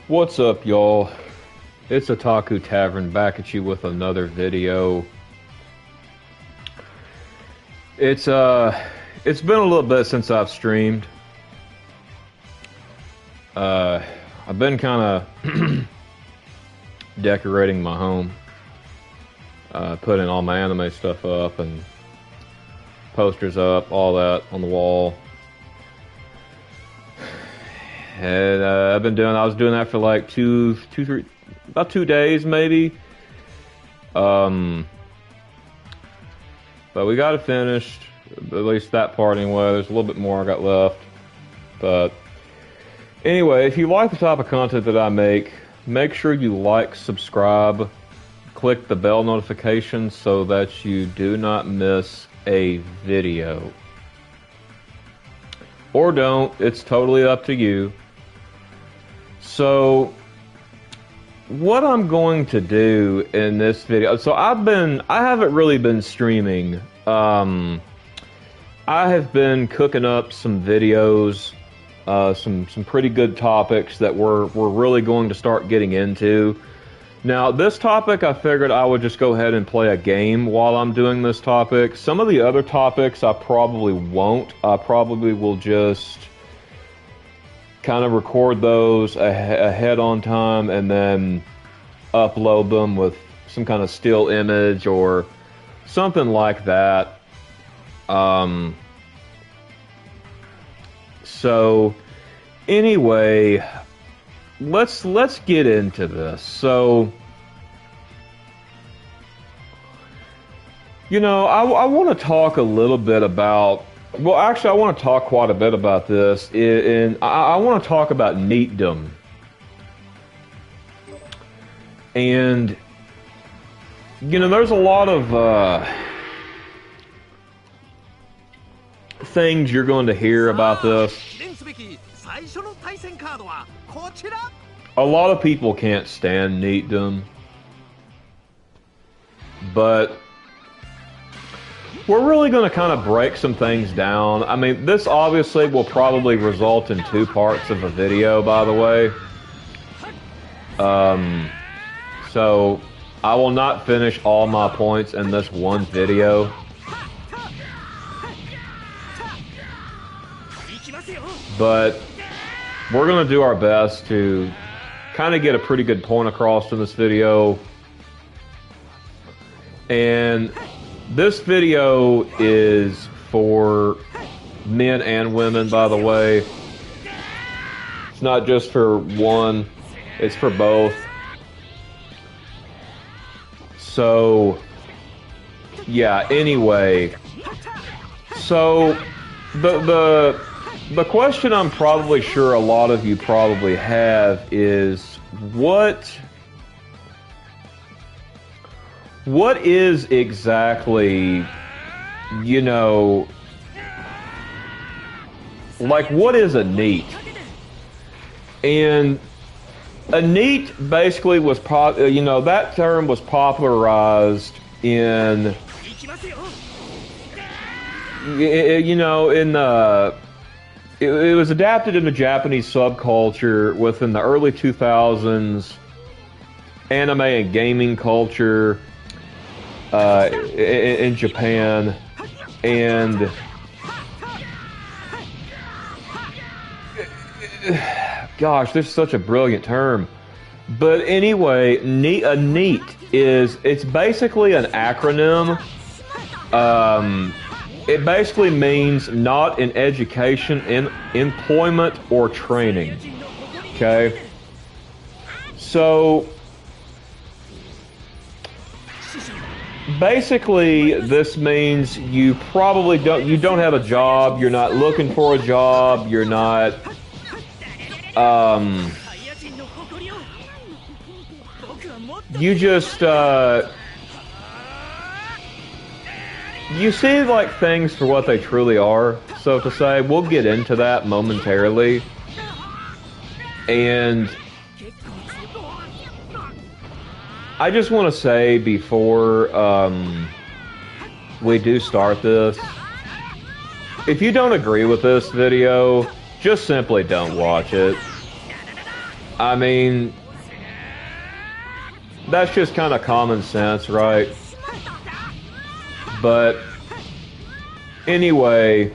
What's up, y'all? It's Otaku Tavern back at you with another video. It's been a little bit since I've streamed. I've been kind of decorating my home, putting all my anime stuff up and posters up, all that on the wall. And I was doing that for like about 2 days maybe. But we got it finished, at least that part anyway. There's a little bit more I got left. But anyway, if you like the type of content that I make sure you like, subscribe, click the bell notification so that you do not miss a video. Or don't, it's totally up to you. So, what I'm going to do in this video, so I haven't really been streaming. I have been cooking up some videos, some pretty good topics that we're really going to start getting into. Now, this topic, I figured I would just go ahead and play a game while I'm doing this topic. Some of the other topics I probably won't. I probably will just kind of record those ahead on time and then upload them with some kind of still image or something like that. So anyway, let's get into this. So, you know, I want to talk a little bit about, well, actually, I want to talk quite a bit about this, and I want to talk about Neetdom. And, you know, there's a lot of things you're going to hear about this. A lot of people can't stand Neetdom, but we're really going to kind of break some things down. I mean, this obviously will probably result in 2 parts of a video, by the way. So I will not finish all my points in this one video. But we're going to do our best to kind of get a pretty good point across in this video. And this video is for men and women, by the way. It's not just for one, it's for both. So, yeah, anyway. So, the question I'm probably sure a lot of you probably have is, what is exactly, you know, like, what is a neat? And a neat basically was, you know, that term was popularized in, you know, in it was adapted into Japanese subculture within the early 2000s, anime and gaming culture in Japan, and gosh, this is such a brilliant term. But anyway, a neat it's basically an acronym. It basically means not in education, in employment, or training. Okay? So basically, this means you probably don't have a job, you're not looking for a job, you're not you just you see, like, things for what they truly are, so to say. We'll get into that momentarily. And I just want to say before we do start this, if you don't agree with this video, just simply don't watch it. I mean, that's just kind of common sense, right? But anyway,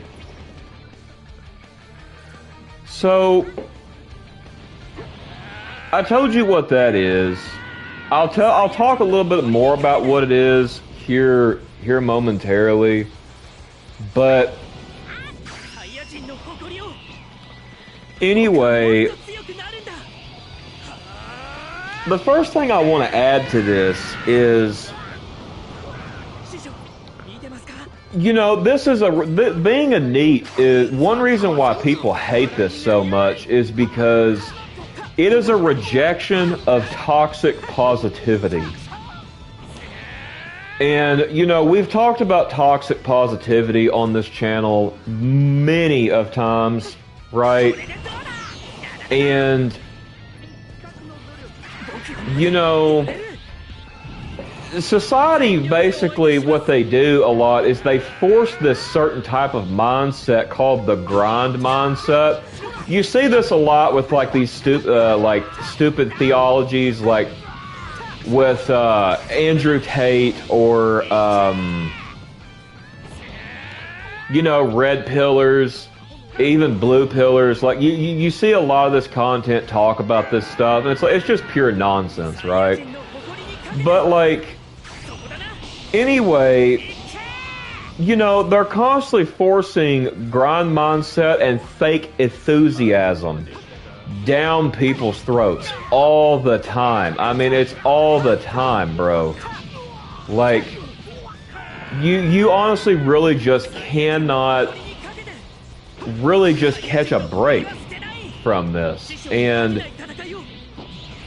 so I told you what that is. I'll talk a little bit more about what it is here momentarily. But anyway, the first thing I want to add to this is, you know, this is being a NEET is one reason why people hate this so much is because it is a rejection of toxic positivity. And, you know, we've talked about toxic positivity on this channel many of times, right? And, you know, society, basically what they do a lot is they force this certain type of mindset called the grind mindset. You see this a lot with like these stupid theologies, like with Andrew Tate or you know, red pillars, even blue pillars. Like you see a lot of this content talk about this stuff, and it's just pure nonsense, right? But like, anyway, you know, they're constantly forcing grind mindset and fake enthusiasm down people's throats all the time. I mean, it's all the time, bro. Like, you honestly really just cannot really just catch a break from this. And,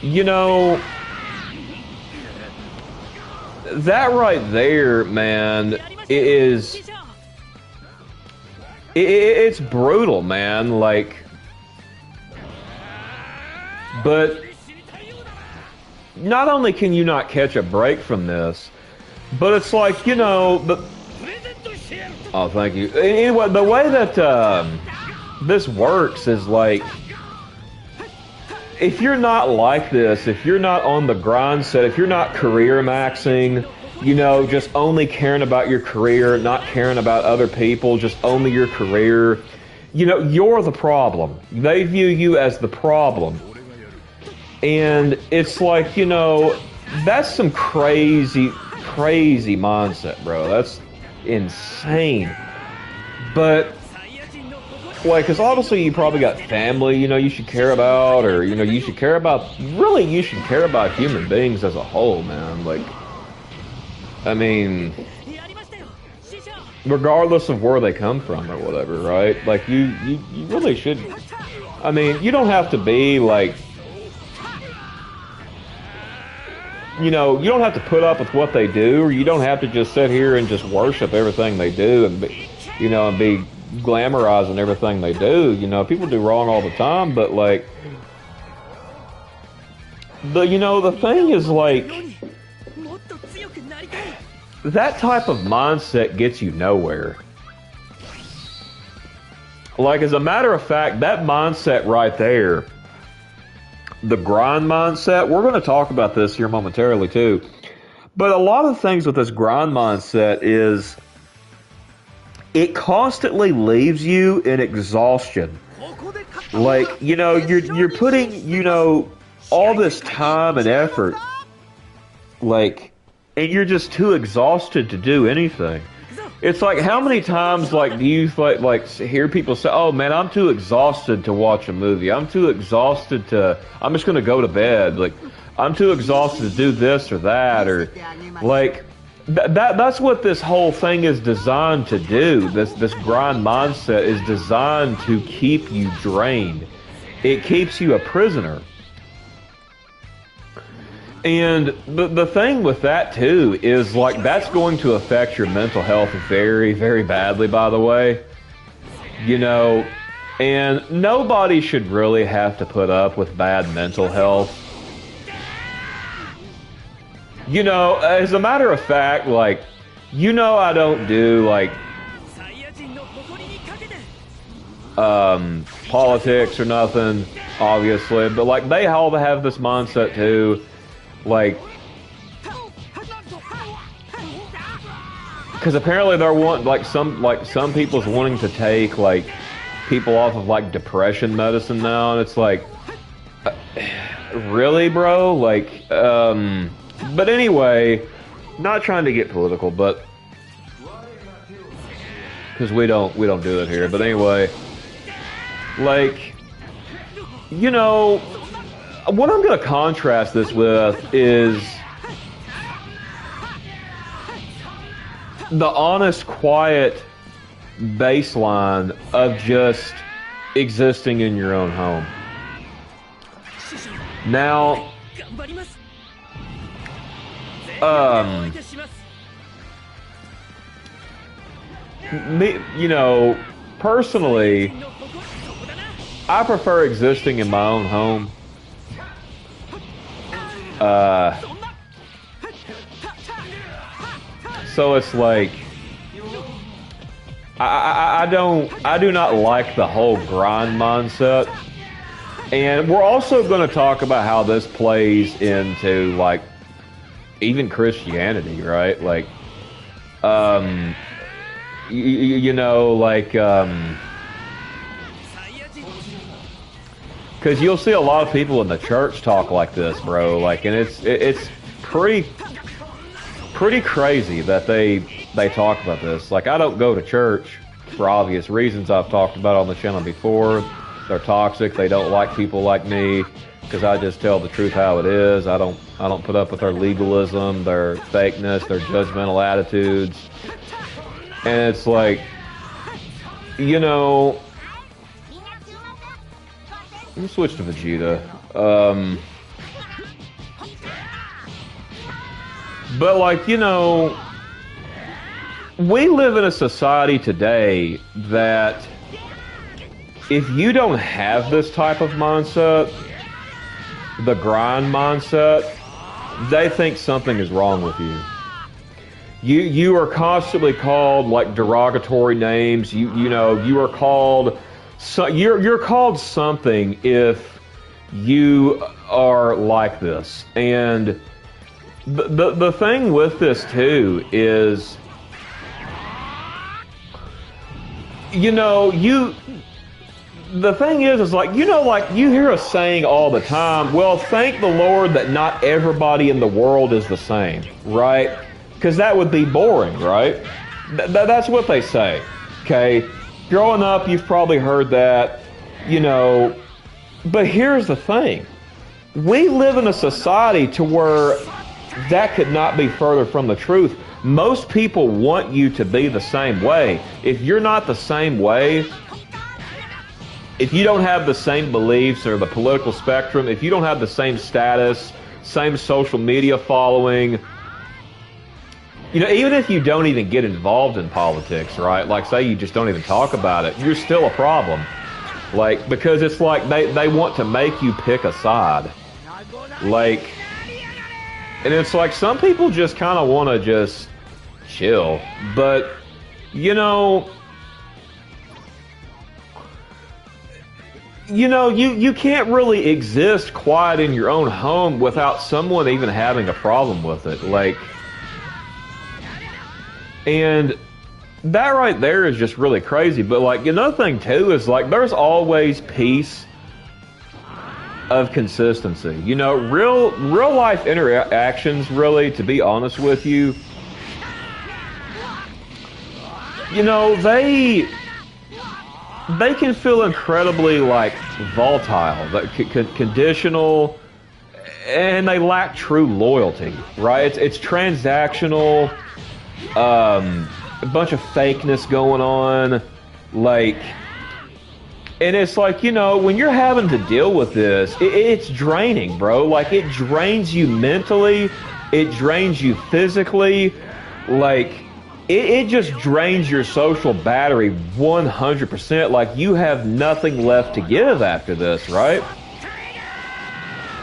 you know, that right there, man, it's brutal, man. Like, but not only can you not catch a break from this, but it's like, you know, oh, thank you. Anyway, the way that this works is like, if you're not like this, if you're not on the grind set, if you're not career maxing, you know, just only caring about your career, not caring about other people, just only your career, you know, you're the problem. They view you as the problem. And it's like, you know, that's some crazy mindset, bro. That's insane. But, like, because obviously you probably got family, you know, you should care about, or, you know, you should care about, really, you should care about human beings as a whole, man. Like, I mean, regardless of where they come from or whatever, right? Like, you really should, I mean, you don't have to be, like, you know, you don't have to put up with what they do, or you don't have to just sit here and just worship everything they do and be, you know, and be glamorizing everything they do. You know, people do wrong all the time, but like, you know, the thing is, like, that type of mindset gets you nowhere. Like, as a matter of fact, that mindset right there, the grind mindset, we're going to talk about this here momentarily too. But a lot of things with this grind mindset is it constantly leaves you in exhaustion. Like, you know, you're putting, you know, all this time and effort, like, and you're just too exhausted to do anything. It's like, how many times, like, do you like hear people say, "Oh man, I'm too exhausted to watch a movie. I'm too exhausted to. I'm just gonna go to bed. Like, I'm too exhausted to do this or that." Or, like, that's what this whole thing is designed to do. This grind mindset is designed to keep you drained. It keeps you a prisoner. And the thing with that, too, is, like, that's going to affect your mental health very, very badly, by the way. You know, and nobody should really have to put up with bad mental health. You know, as a matter of fact, like, you know, I don't do, like, politics or nothing. obviously, but like they all have this mindset too, like, because apparently they're some people's wanting to take like people off of like depression medicine now, and it's like, really, bro? Like, but anyway, not trying to get political, but because we don't do it here. But anyway, like, you know, what I'm gonna contrast this with is the honest, quiet baseline of just existing in your own home. Now, you know, personally, I prefer existing in my own home. So it's like, I do not like the whole grind mindset. And we're also going to talk about how this plays into, like, even Christianity, right? Like, you know, like, because you'll see a lot of people in the church talk like this, bro. Like, and it's pretty crazy that they talk about this. Like, I don't go to church for obvious reasons I've talked about on the channel before. They're toxic. They don't like people like me because I just tell the truth how it is. I don't put up with their legalism, their fakeness, their judgmental attitudes. And it's like, you know, let me switch to Vegeta. But like, you know, we live in a society today that if you don't have this type of mindset, the grind mindset, they think something is wrong with you. You are constantly called like derogatory names. You know, you are called, so you're called something if you are like this. And the thing with this too is, you know, the thing is like, you know, like you hear us saying all the time, well, thank the Lord that not everybody in the world is the same, right? Because that would be boring, right? That's what they say, okay? Growing up, you've probably heard that, you know, but here's the thing. We live in a society to where that could not be further from the truth. Most people want you to be the same way. If you're not the same way, if you don't have the same beliefs or the political spectrum, if you don't have the same status, same social media following, you know, even if you don't even get involved in politics, right? Like, say you just don't even talk about it, you're still a problem. Like, because it's like they want to make you pick a side. Like, and it's like some people just kind of want to just chill. But, you know, you can't really exist quiet in your own home without someone even having a problem with it. Like, and that right there is just really crazy. But like, another thing too is like, there's always peace of consistency. You know, real life interactions, really, to be honest with you, you know, they can feel incredibly like volatile, conditional, and they lack true loyalty, right? It's transactional, a bunch of fakeness going on, like, and it's like, you know, when you're having to deal with this, it's draining, bro. Like, it drains you mentally, it drains you physically, like, it just drains your social battery 100%. Like, you have nothing left to give after this, right?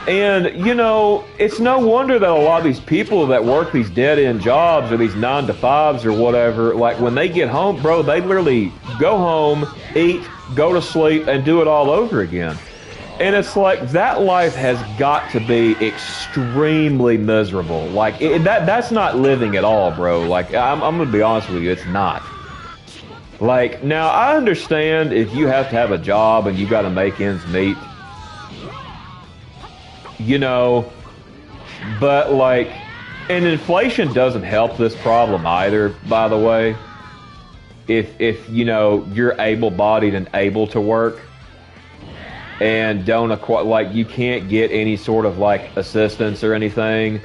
And, you know, it's no wonder that a lot of these people that work these dead-end jobs or these 9-to-5s or whatever, like, when they get home, bro, they literally go home, eat, go to sleep, and do it all over again. And it's like that life has got to be extremely miserable. Like that's not living at all, bro. Like I'm gonna be honest with you, it's not. Like now, I understand if you have to have a job and you got to make ends meet, you know. But like, and inflation doesn't help this problem either. By the way, if you know you're able-bodied and able to work. And don't acquire, like, you can't get any sort of, like, assistance or anything,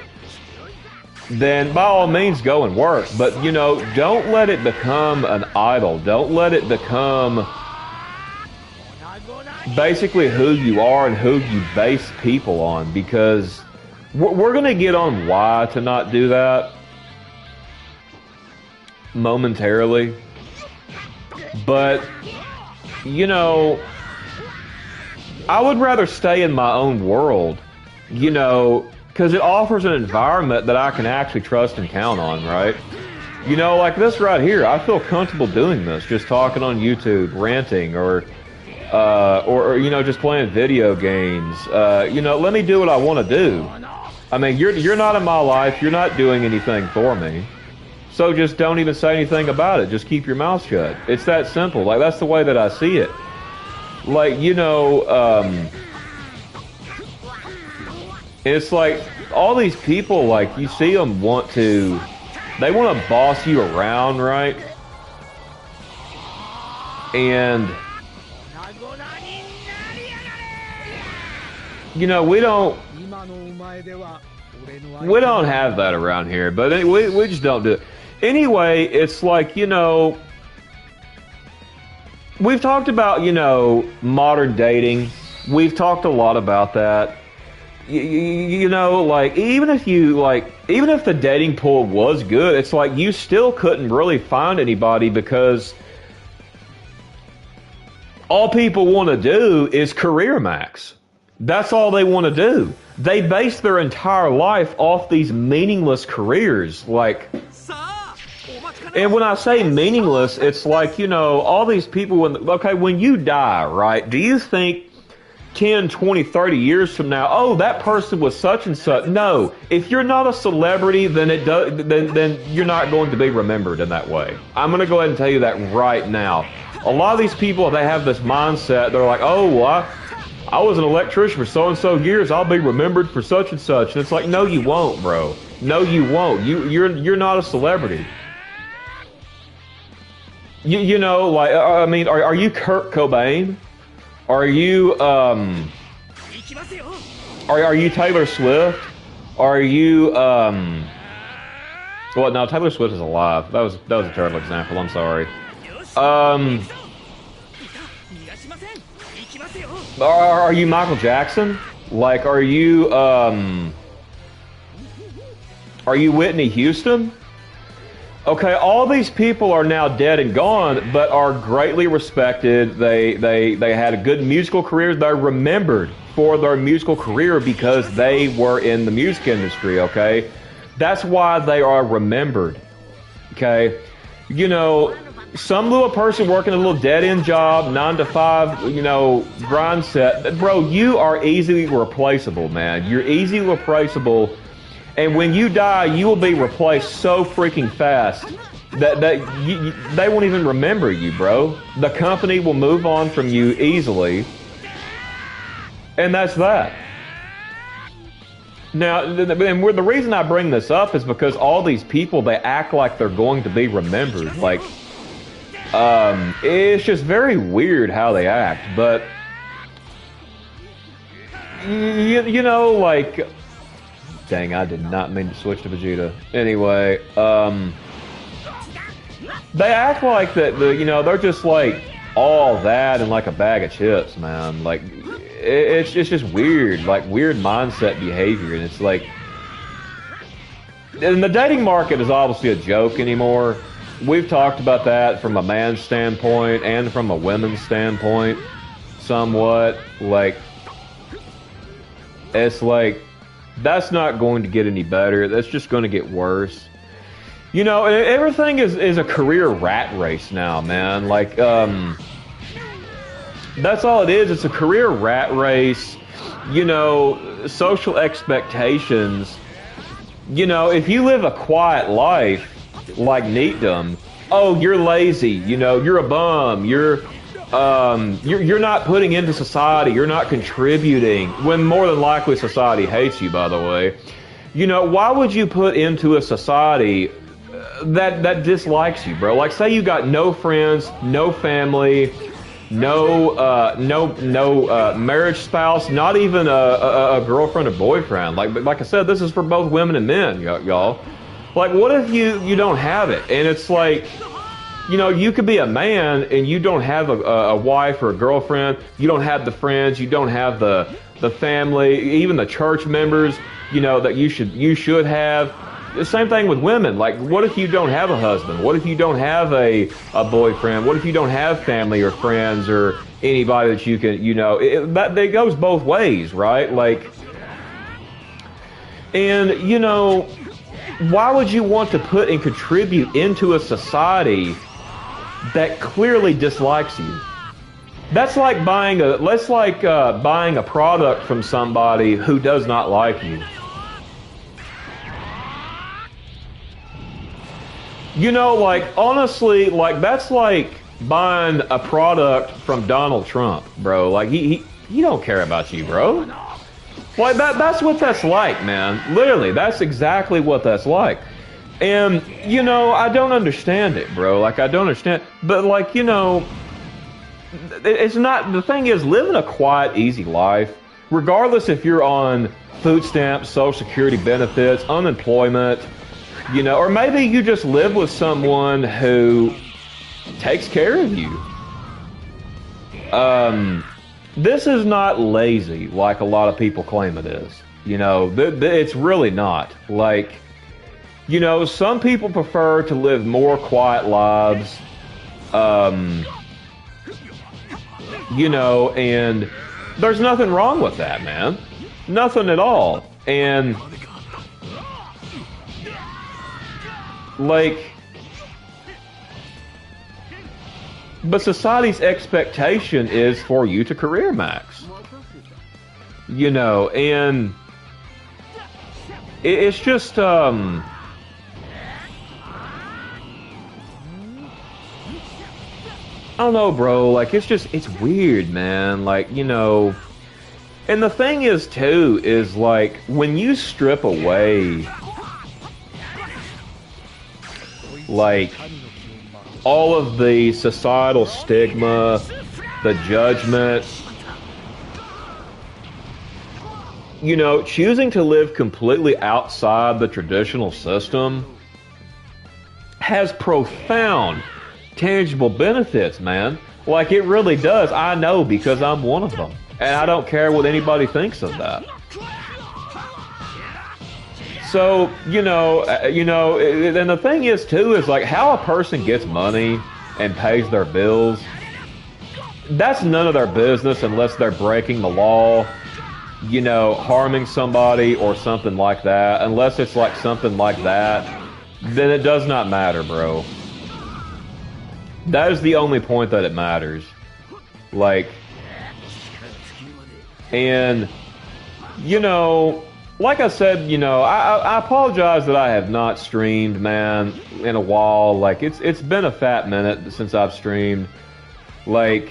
then by all means go and work. But, you know, don't let it become an idol. Don't let it become basically who you are and who you base people on, because we're going to get on why to not do that momentarily. But, you know, I would rather stay in my own world, you know, because it offers an environment that I can actually trust and count on, right? You know, like this right here, I feel comfortable doing this, just talking on YouTube, ranting, or you know, just playing video games. You know, let me do what I want to do. I mean, you're not in my life, you're not doing anything for me, so just don't even say anything about it. Just keep your mouth shut. It's that simple. Like, that's the way that I see it. Like, you know, it's like all these people, like, you see them they want to boss you around, right? And, you know, we don't have that around here, but we just don't do it. Anyway, it's like, you know, we've talked about, you know, modern dating. We've talked a lot about that. You know, like, even if the dating pool was good, it's like you still couldn't really find anybody, because all people want to do is career max. That's all they want to do. They base their entire life off these meaningless careers, like. And when I say meaningless, it's like, you know, all these people, when you die, right, do you think 10, 20, 30 years from now, oh, that person was such and such? No. If you're not a celebrity, then then you're not going to be remembered in that way. I'm going to go ahead and tell you that right now. A lot of these people, they have this mindset. They're like, oh, well, I was an electrician for so-and-so years. I'll be remembered for such and such. And it's like, no, you won't, bro. No, you won't. You're not a celebrity. You know, like, I mean, are you Kurt Cobain? Are you, are you Taylor Swift? Are you, well, no, Taylor Swift is alive. That was a terrible example. I'm sorry. Are you Michael Jackson? Like, are you Whitney Houston? Okay, all these people are now dead and gone, but are greatly respected. They had a good musical career. They're remembered for their musical career because they were in the music industry, okay? That's why they are remembered, okay? You know, some little person working a little dead-end job, 9 to 5, you know, grind set. Bro, you are easily replaceable, man. You're easily replaceable. And when you die, you will be replaced so freaking fast that they won't even remember you, bro. The company will move on from you easily. And that's that. Now, and the reason I bring this up is because all these people, they act like they're going to be remembered. Like, it's just very weird how they act. But, you know, like... Dang, I did not mean to switch to Vegeta. Anyway, they act like that, you know, they're just like all that and like a bag of chips, man. Like, it's just weird, like weird mindset behavior. And it's like, and the dating market is obviously a joke anymore. We've talked about that from a man's standpoint and from a women's standpoint somewhat. Like, it's like, that's not going to get any better. That's just going to get worse. You know, everything is a career rat race now, man. Like, That's all it is. It's a career rat race. You know, social expectations. You know, if you live a quiet life like Neetdom, oh, you're lazy. You know, you're a bum. You're not putting into society. You're not contributing. When more than likely society hates you, by the way. You know, why would you put into a society that dislikes you, bro? Like, say you got no friends, no family, no marriage spouse, not even a girlfriend or boyfriend. Like I said, this is for both women and men, y'all. Like, what if you don't have it? And it's like, you know, you could be a man and you don't have a wife or a girlfriend. You don't have the friends. You don't have the family, even the church members, you know, that you should have. The same thing with women. Like, what if you don't have a husband? What if you don't have a boyfriend? What if you don't have family or friends or anybody that you can, you know, that goes both ways, right? Like, and, you know, why would you want to put and contribute into a society that clearly dislikes you? That's like buying a product from somebody who does not like you. You know, like, honestly, like, that's like buying a product from Donald Trump, bro. Like, he don't care about you, bro. Like, that's what that's like, man. Literally, that's exactly what that's like. And, you know, I don't understand it, bro. Like, I don't understand. But, like, you know, it's not, the thing is, living a quiet, easy life, regardless if you're on food stamps, Social Security benefits, unemployment, you know, or maybe you just live with someone who takes care of you. This is not lazy like a lot of people claim it is. You know, it's really not. Like, you know, some people prefer to live more quiet lives. You know, and there's nothing wrong with that, man. Nothing at all. And like, but society's expectation is for you to career max. You know, and it's just, I don't know, bro. Like, it's weird, man. Like, you know, and the thing is, too, is like, when you strip away, like, all of the societal stigma, the judgment, you know, choosing to live completely outside the traditional system has profound, tangible benefits, man. Like, it really does. I know, because I'm one of them. And I don't care what anybody thinks of that. So, you know, and the thing is, too, is like how a person gets money and pays their bills, that's none of their business unless they're breaking the law, you know, harming somebody or something like that. Unless it's like something like that, then it does not matter, bro. That is the only point that it matters. Like, and, you know, like I said, you know, I apologize that I have not streamed, man, in a while. Like, it's been a fat minute since I've streamed. Like,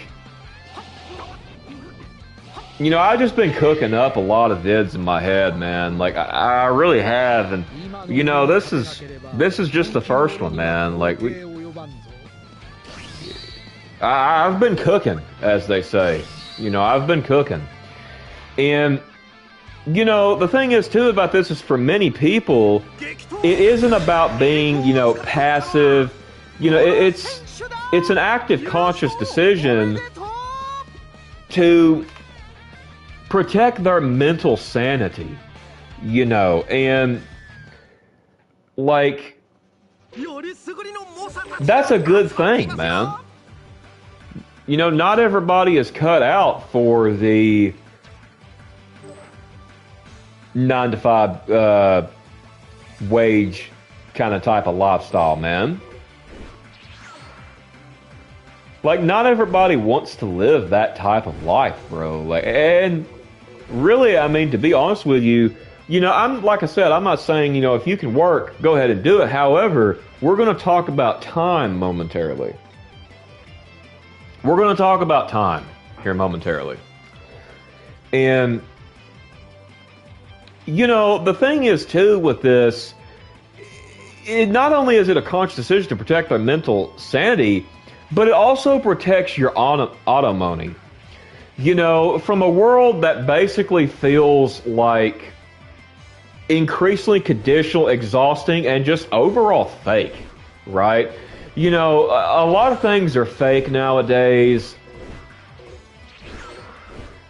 you know, I've just been cooking up a lot of vids in my head, man. Like, I really have, and you know, this is just the first one, man. Like, I've been cooking, as they say. You know, I've been cooking, and you know, the thing is, too, about this is for many people, it isn't about being, you know, passive. You know, it's an active, conscious decision to protect their mental sanity, you know, and, like, that's a good thing, man. You know, not everybody is cut out for the 9-to-5 wage kind of type of lifestyle, man. Like, not everybody wants to live that type of life, bro. Like, and really, I mean, to be honest with you, you know, I'm like I said, I'm not saying, you know, if you can work, go ahead and do it. However, we're going to talk about time momentarily. We're going to talk about time here momentarily. And, you know, the thing is, too, with this, not only is it a conscious decision to protect our mental sanity, but it also protects your autonomy. You know, from a world that basically feels like increasingly conditional, exhausting, and just overall fake, right? You know, a lot of things are fake nowadays.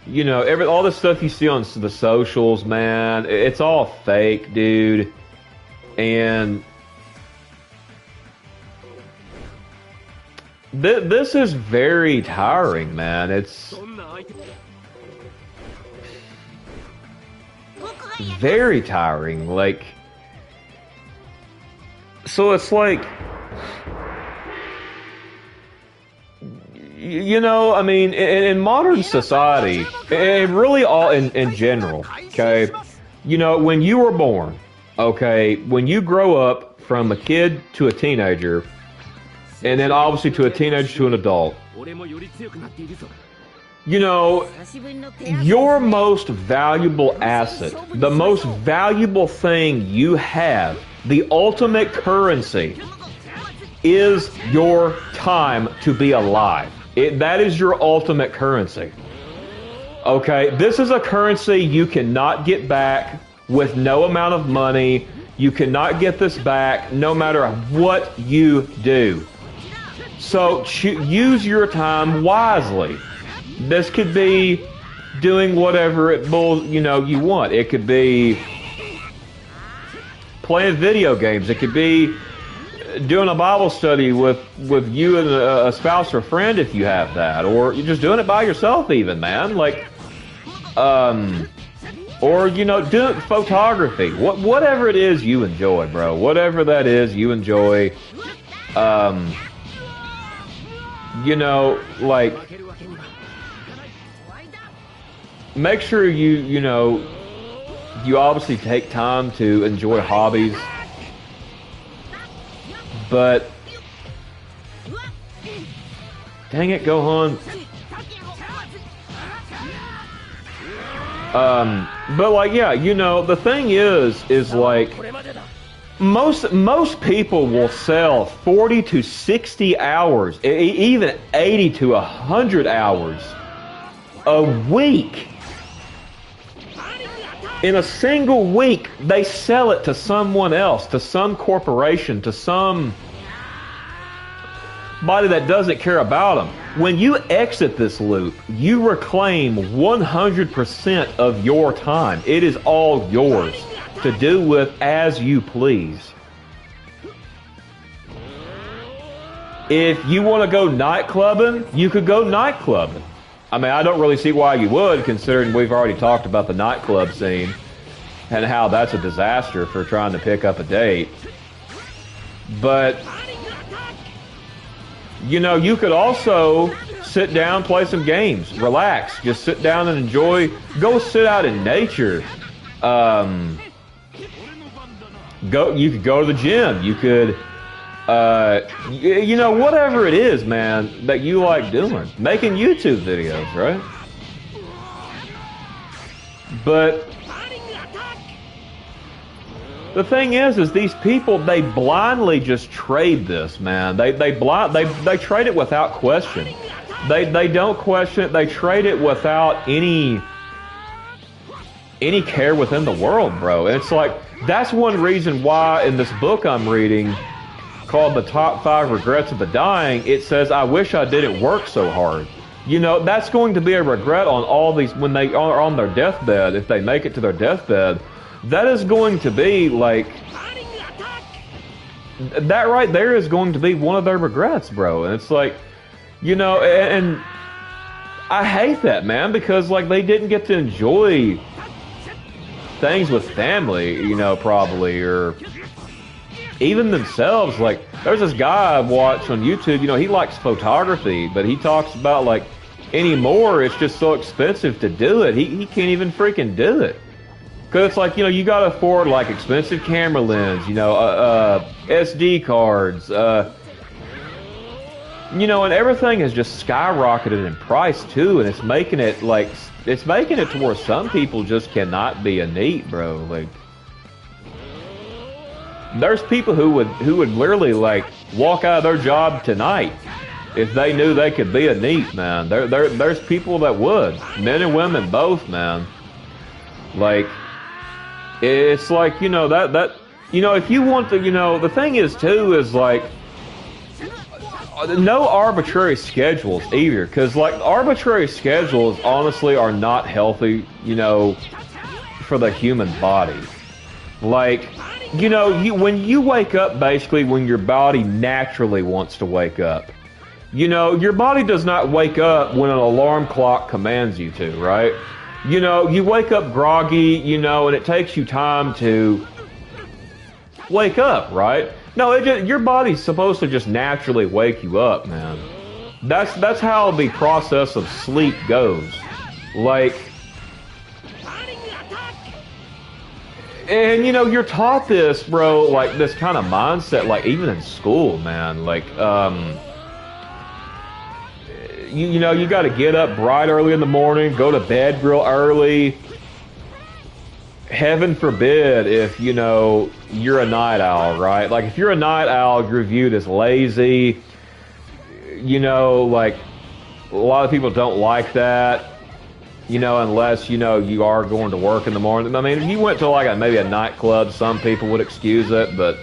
You know, all this stuff you see on the socials, man, it's all fake, dude. And this is very tiring, man. It's very tiring. Like, so it's like, you know, I mean, in modern society, and really all in general, okay, you know, when you were born, okay, when you grow up from a kid to a teenager, and then obviously to a teenager to an adult, you know, your most valuable asset, the most valuable thing you have, the ultimate currency, is your time to be alive. That is your ultimate currency. Okay, this is a currency you cannot get back with no amount of money. You cannot get this back no matter what you do. So use your time wisely. This could be doing whatever you want. It could be playing video games. It could be doing a Bible study with you and a spouse or a friend if you have that, or you're just doing it by yourself, even, man. Like, or you know, doing photography. Whatever it is you enjoy, bro. Whatever that is you enjoy. You know, like, make sure you obviously take time to enjoy hobbies, but dang it, Gohan. But like, yeah, you know, the thing is like, most people will sell 40 to 60 hours, even 80 to 100 hours a week. In a single week, they sell it to someone else, to some corporation, to somebody that doesn't care about them. When you exit this loop, you reclaim 100% of your time. It is all yours to do with as you please. If you want to go nightclubbing, you could go nightclubbing. I mean, I don't really see why you would, considering we've already talked about the nightclub scene and how that's a disaster for trying to pick up a date. But, you know, you could also sit down, play some games, relax, just sit down and enjoy, go sit out in nature. You could go to the gym, you could, you know, whatever it is, man, that you like doing. Making YouTube videos, right? But the thing is these people, they blindly just trade this, man. They trade it without question. They don't question it. They trade it without any care within the world, bro. And it's like, that's one reason why in this book I'm reading, called The Top 5 Regrets of the Dying, it says, I wish I didn't work so hard. You know, that's going to be a regret on all these, when they are on their deathbed, if they make it to their deathbed, that is going to be like, that right there is going to be one of their regrets, bro. And it's like, you know, and I hate that, man, because like they didn't get to enjoy things with family, you know, probably, or even themselves. Like there's this guy I watch on YouTube, you know, he likes photography, but he talks about, like, anymore, it's just so expensive to do it. He can't even freaking do it. Because it's like, you know, you got to afford, like, expensive camera lens, you know, SD cards, you know, and everything has just skyrocketed in price, too, and it's making it, like, it's making it to where some people just cannot be a Neet, bro. Like, there's people who would literally, like, walk out of their job tonight if they knew they could be a Neet, man. There's people that would, men and women both, man. Like, it's like, you know, that you know, if you want to, you know, the thing is too is like, no arbitrary schedules either, because like arbitrary schedules honestly are not healthy, you know, for the human body. Like, you know, when you wake up, basically when your body naturally wants to wake up. You know, your body does not wake up when an alarm clock commands you to, right? You know, you wake up groggy, you know, and it takes you time to wake up, right? No, your body's supposed to just naturally wake you up, man. That's how the process of sleep goes. Like, and you know, you're taught this, bro, like this kind of mindset, like even in school, man. Like, you know, you got to get up bright early in the morning, go to bed real early. Heaven forbid if, you know, you're a night owl, right? Like, if you're a night owl, you're viewed as lazy. You know, like, a lot of people don't like that, you know, unless, you know, you are going to work in the morning. I mean, if you went to, like, maybe a nightclub, some people would excuse it, but,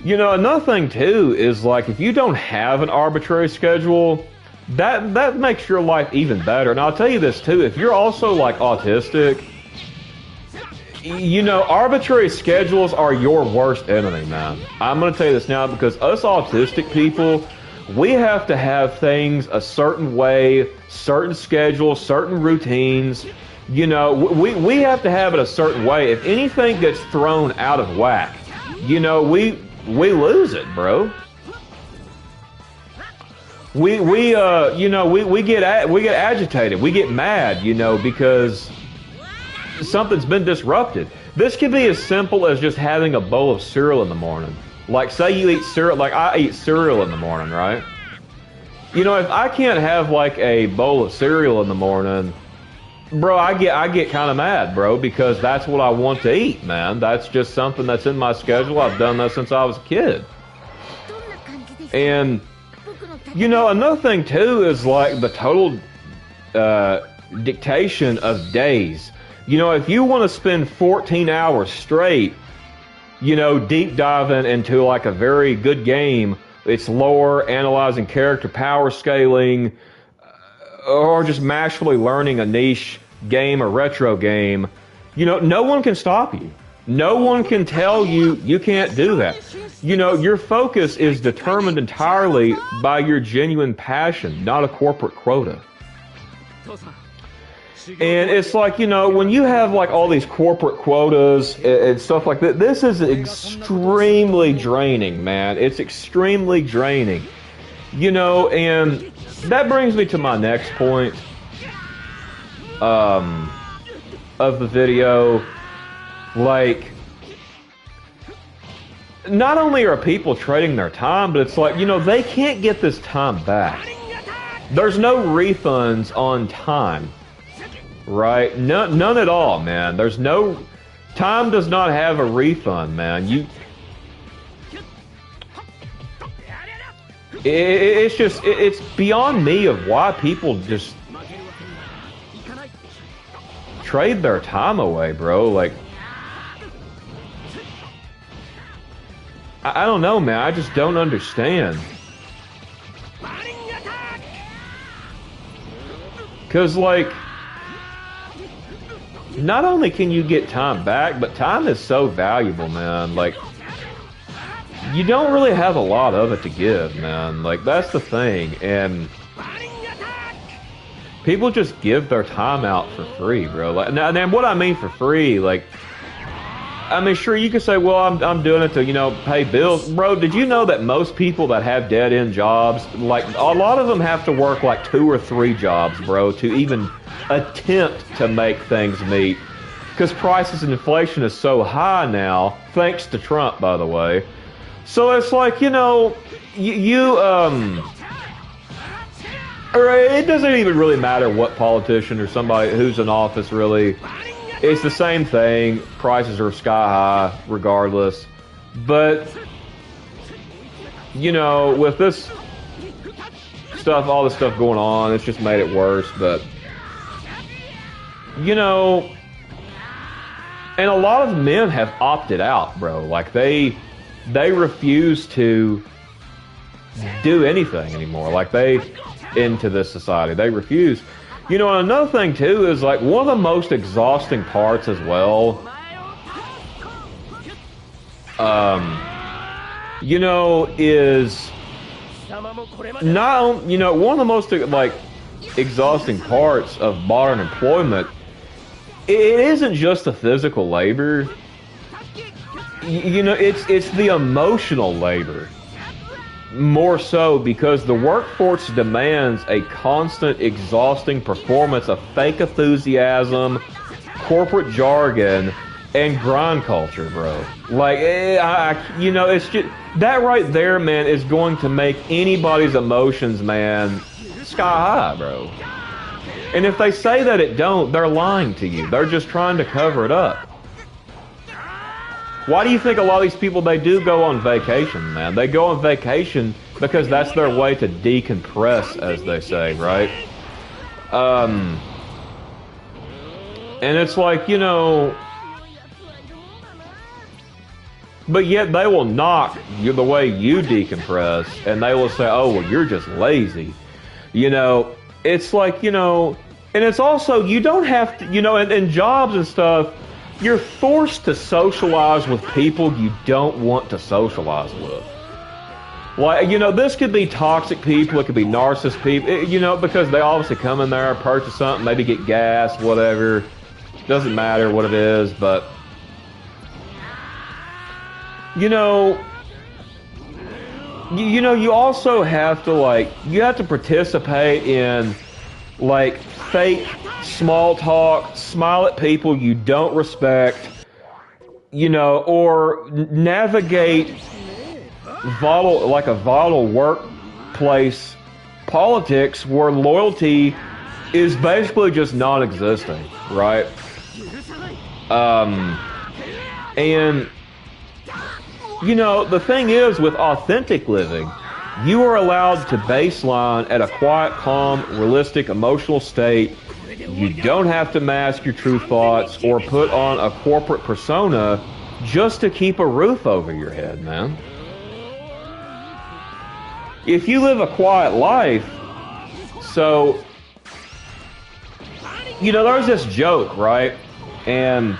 you know, another thing, too, is, like, if you don't have an arbitrary schedule, that makes your life even better. And I'll tell you this, too, if you're also, like, autistic, you know, arbitrary schedules are your worst enemy, man. I'm going to tell you this now because us autistic people, we have to have things a certain way, certain schedules, certain routines. You know, we have to have it a certain way. If anything gets thrown out of whack, you know, we lose it, bro. You know, we get agitated, we get mad, you know, because something's been disrupted. This could be as simple as just having a bowl of cereal in the morning. Like, say you eat cereal, like I eat cereal in the morning, right? You know, if I can't have like a bowl of cereal in the morning, bro, I get kind of mad, bro, because that's what I want to eat, man. That's just something that's in my schedule. I've done that since I was a kid. And, you know, another thing too is like the total dictation of days. You know, if you want to spend 14 hours straight, you know, deep diving into like a very good game, it's lore, analyzing character, power scaling, or just masterfully learning a niche game or retro game, you know, no one can stop you. No one can tell you you can't do that. You know, your focus is determined entirely by your genuine passion, not a corporate quota. And it's like, you know, when you have like all these corporate quotas and stuff like that, this is extremely draining, man. It's extremely draining. You know, and that brings me to my next point of the video. Like, not only are people trading their time, but it's like, you know, they can't get this time back. There's no refunds on time. Right? None at all, man. There's no... Time does not have a refund, man. It's just... It's beyond me of why people just... trade their time away, bro. Like... I don't know, man. I just don't understand. Because, like... Not only can you get time back, but time is so valuable, man. Like, you don't really have a lot of it to give, man. Like, that's the thing. And people just give their time out for free, bro. Like, now what I mean for free, like, I mean, sure, you could say, well, I'm doing it to, you know, pay bills. Bro, did you know that most people that have dead-end jobs, like, a lot of them have to work, like, 2 or 3 jobs, bro, to even attempt to make things meet? Because prices and inflation is so high now, thanks to Trump, by the way. So it's like, you know, or it doesn't even really matter what politician or somebody who's in office, really. It's the same thing. Prices are sky high, regardless. But, you know, with this stuff, all this stuff going on, it's just made it worse. But, you know, and a lot of men have opted out, bro. Like, they refuse to do anything anymore. Like, into this society. They refuse. You know, and another thing, too, is, like, one of the most exhausting parts as well, you know, is not, you know, one of the most, like, exhausting parts of modern employment, it isn't just the physical labor. You know, it's the emotional labor. More so because the workforce demands a constant, exhausting performance of fake enthusiasm, corporate jargon, and grind culture, bro. Like, you know, it's just that right there, man, is going to make anybody's emotions, man, sky high, bro. And if they say that it don't, they're lying to you. They're just trying to cover it up. Why do you think a lot of these people, they do go on vacation, man? They go on vacation because that's their way to decompress, as they say, right? And it's like, you know, but yet they will knock you the way you decompress, and they will say, oh, well, you're just lazy. You know, it's like, you know, and it's also, you don't have to, you know, in jobs and stuff, you're forced to socialize with people you don't want to socialize with. Like, you know, this could be toxic people, it could be narcissist people, you know, because they obviously come in there, purchase something, maybe get gas, whatever. Doesn't matter what it is, but, you know, you also have to, like, you have to participate in, like, fake small talk, smile at people you don't respect, you know, or navigate volatile workplace politics where loyalty is basically just non-existent, right? And, you know, the thing is, with authentic living, you are allowed to baseline at a quiet, calm, realistic, emotional state. You don't have to mask your true thoughts or put on a corporate persona just to keep a roof over your head, man. If you live a quiet life, so, you know, there's this joke, right? And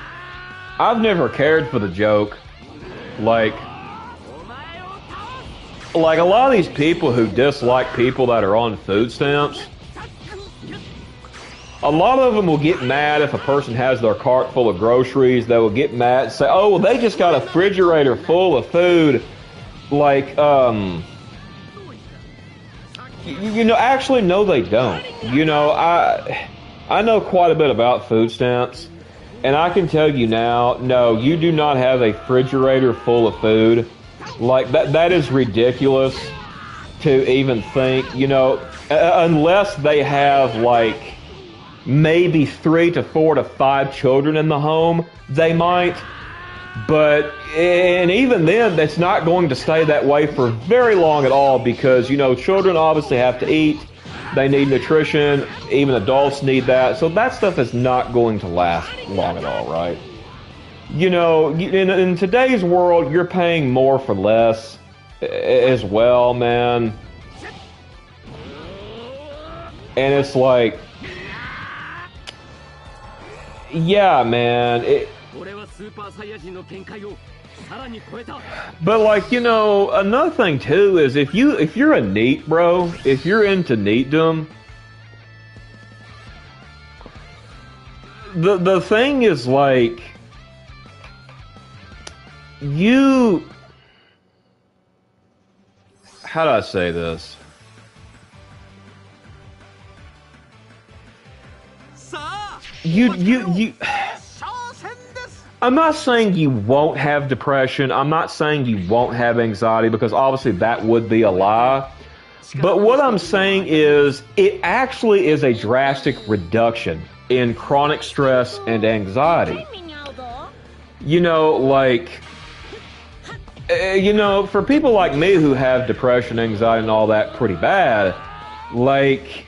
I've never cared for the joke. Like a lot of these people who dislike people that are on food stamps, a lot of them will get mad if a person has their cart full of groceries. They will get mad and say, oh, well, they just got a refrigerator full of food. Like, you know, actually, no, they don't. You know, I know quite a bit about food stamps, and I can tell you now, no, you do not have a refrigerator full of food. Like, that is ridiculous to even think, you know, unless they have, like, maybe 3 to 4 to 5 children in the home, they might. But, and even then, that's not going to stay that way for very long at all, because, you know, children obviously have to eat. They need nutrition. Even adults need that. So that stuff is not going to last long at all, right? You know, in today's world, you're paying more for less as well, man. And it's like, yeah, man. But, like, you know, another thing too is if you're a neat, bro, if you're into Neetdom, the thing is, like, you... How do I say this? You I'm not saying you won't have depression. I'm not saying you won't have anxiety, because obviously that would be a lie. But what I'm saying is it actually is a drastic reduction in chronic stress and anxiety. You know, like, you know, for people like me who have depression, anxiety, and all that pretty bad, like,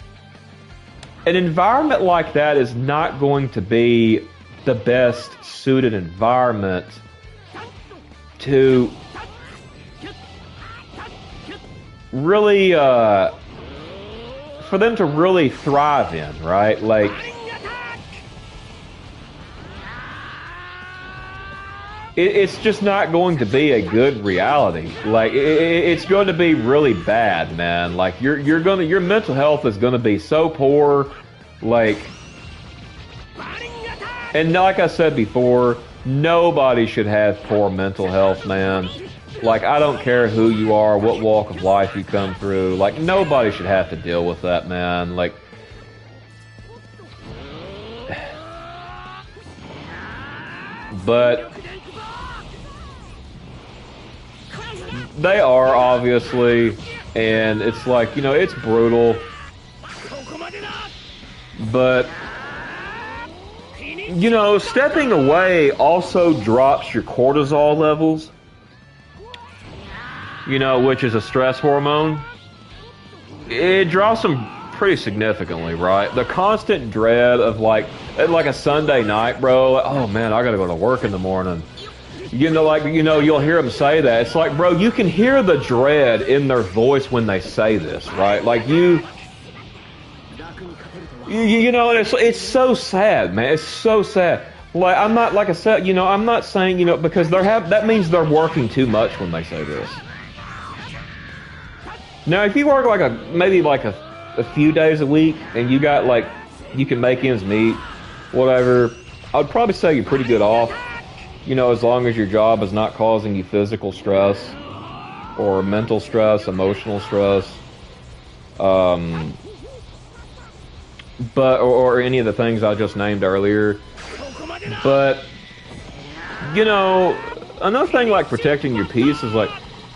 an environment like that is not going to be the best suited environment to really, for them to really thrive in, right? Like, it's just not going to be a good reality. Like, it's going to be really bad, man. Like, your mental health is gonna be so poor, like, and like I said before, nobody should have poor mental health, man. Like, I don't care who you are, what walk of life you come through. Like, nobody should have to deal with that, man. Like, but they are, obviously, and it's like, you know, it's brutal. But, you know, stepping away also drops your cortisol levels, you know, which is a stress hormone. It drops them pretty significantly, right? The constant dread of, like a Sunday night, bro. Like, oh man, I gotta go to work in the morning. You know, like, you know, you'll hear them say that. It's like, bro, you can hear the dread in their voice when they say this, right? Like, you know, and it's so sad, man. It's so sad. Like, I'm not, like I said, you know, I'm not saying, you know, because that means they're working too much when they say this. Now, if you work like maybe a few days a week and you got, like, you can make ends meet, whatever, I would probably say you're pretty good off. You know, as long as your job is not causing you physical stress or mental stress, emotional stress, but or any of the things I just named earlier. But, you know, another thing like protecting your peace is like,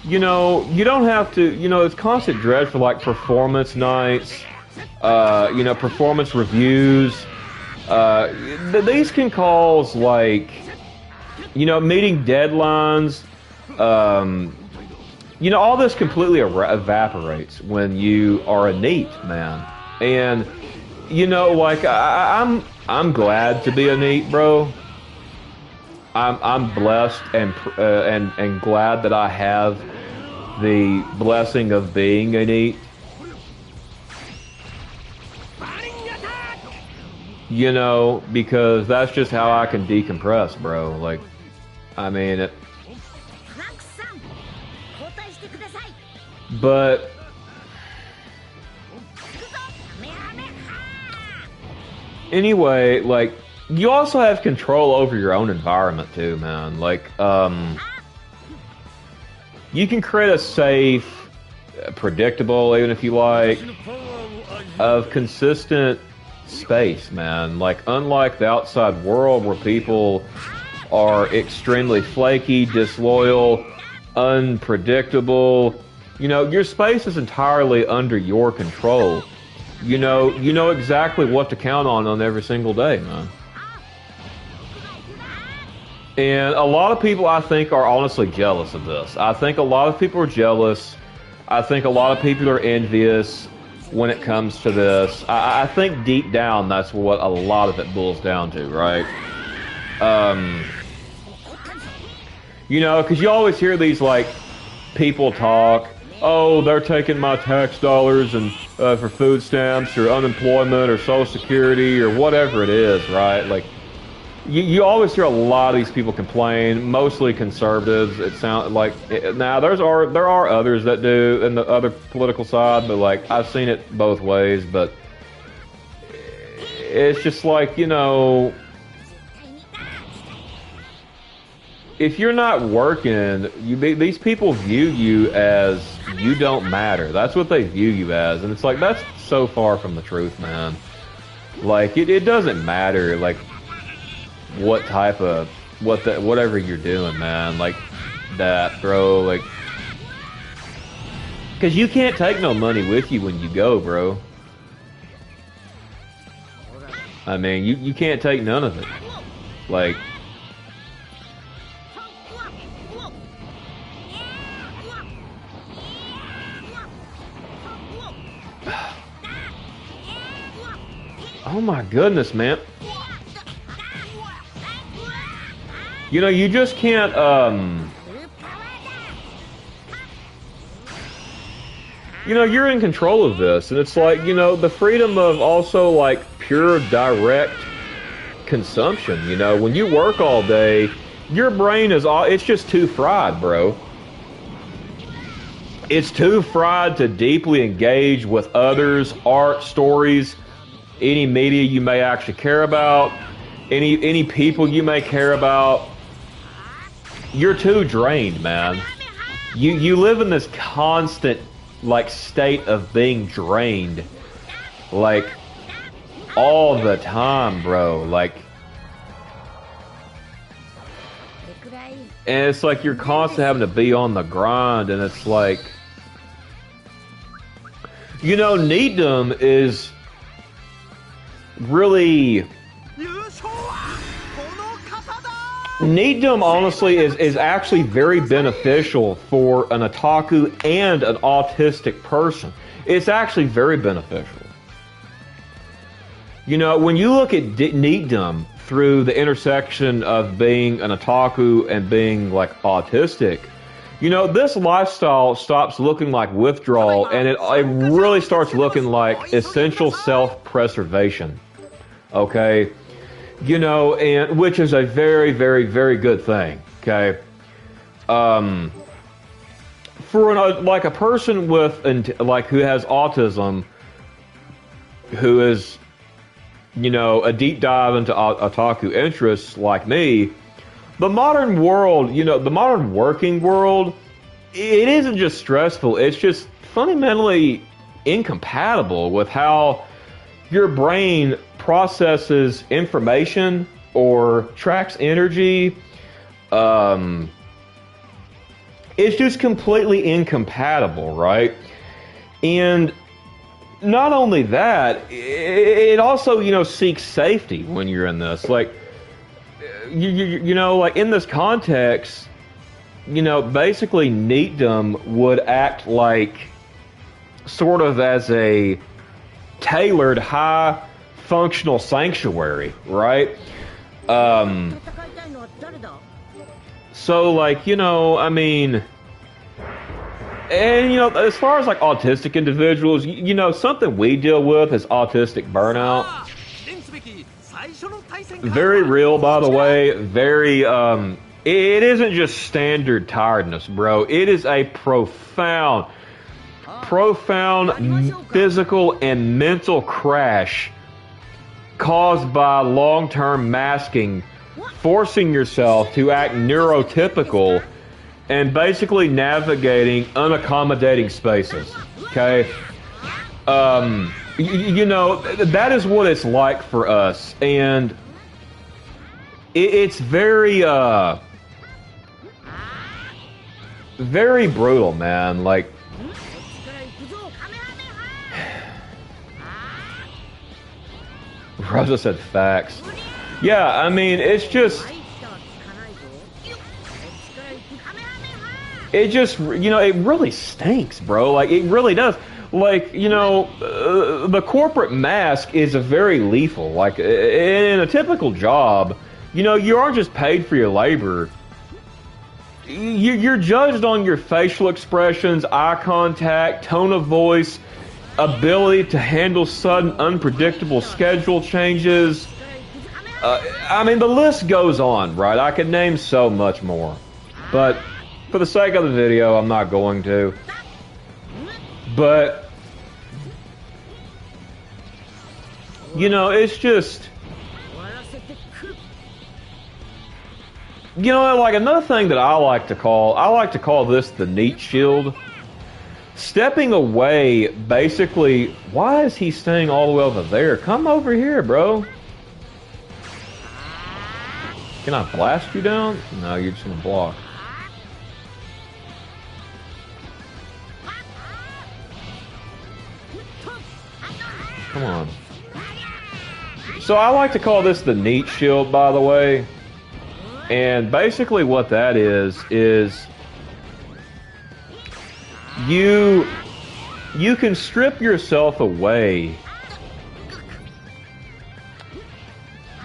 you know, you don't have to, you know, it's constant dread for like performance nights, you know, performance reviews. These can cause, like, you know, meeting deadlines. You know, all this completely evaporates when you are a NEET, man. And, you know, like, I'm glad to be a NEET, bro. I'm blessed and glad that I have the blessing of being a NEET. You know, because that's just how I can decompress, bro. Like, I mean, but anyway, like, you also have control over your own environment too, man. Like, you can create a safe, predictable, even if you like, of consistent space, man. Like, unlike the outside world where people are extremely flaky, disloyal, unpredictable, you know, your space is entirely under your control. You know exactly what to count on every single day, man. And a lot of people, I think, are honestly jealous of this. I think a lot of people are jealous. I think a lot of people are envious when it comes to this. I think deep down that's what a lot of it boils down to, right? You know, because you always hear these, like, people talk, oh, they're taking my tax dollars and for food stamps or unemployment or Social Security or whatever it is, right? Like, you always hear a lot of these people complain, mostly conservatives. It sounds like, now there are others that do in the other political side, but like, I've seen it both ways. But it's just like, you know, if you're not working, these people view you as you don't matter. That's what they view you as, and it's like that's so far from the truth, man. Like it doesn't matter like what type of whatever you're doing, man. Like that, bro. Like because you can't take no money with you when you go, bro. I mean, you can't take none of it. Like. Oh my goodness, man. You know, you just can't, you know, you're in control of this, and it's like, you know, the freedom of also, like, pure, direct consumption, you know? When you work all day, your brain is all, it's just too fried, bro. It's too fried to deeply engage with others, art, stories, any media you may actually care about, any people you may care about. You're too drained, man. You live in this constant like state of being drained, like all the time, bro. Like, and it's like you're constantly having to be on the grind, and it's like, you know, Neetdom is really. Neetdom, honestly, is actually very beneficial for an otaku and an autistic person. It's actually very beneficial. You know, when you look at Neetdom through the intersection of being an otaku and being, like, autistic, you know, this lifestyle stops looking like withdrawal, and it really starts looking like essential self-preservation. Okay? You know, and which is a very, very, very good thing. Okay, for like a person with like who has autism, who is, you know, a deep dive into otaku interests like me, the modern world, you know, the modern working world, it isn't just stressful. It's just fundamentally incompatible with how your brain processes information or tracks energy. It's just completely incompatible, right? And not only that, it also, you know, seeks safety when you're in this. Like, you know, like in this context, you know, basically Neetdom would act like sort of as a tailored high functional sanctuary, right? So like, you know, I mean, and you know, as far as like autistic individuals, you know, something we deal with is autistic burnout. Very real, by the way. Very, it isn't just standard tiredness, bro. It is a profound physical and mental crash caused by long-term masking, forcing yourself to act neurotypical and basically navigating unaccommodating spaces. Okay, you know, that is what it's like for us, and it's very very brutal, man. Like, Rosa said facts. Yeah, I mean, it's just, you know, it really stinks, bro. Like, it really does. Like, you know, the corporate mask is a very lethal. Like, in a typical job, you know, you aren't just paid for your labor. You're judged on your facial expressions, eye contact, tone of voice, ability to handle sudden, unpredictable schedule changes. I mean, the list goes on, right? I could name so much more. But for the sake of the video, I'm not going to. But, you know, it's just... You know, like another thing that I like to call this the neat shield. Stepping away, basically, why is he staying all the way over there? Come over here, bro. Can I blast you down? No, you're just gonna block. Come on. So I like to call this the neat shield, by the way. And basically what that is you can strip yourself away.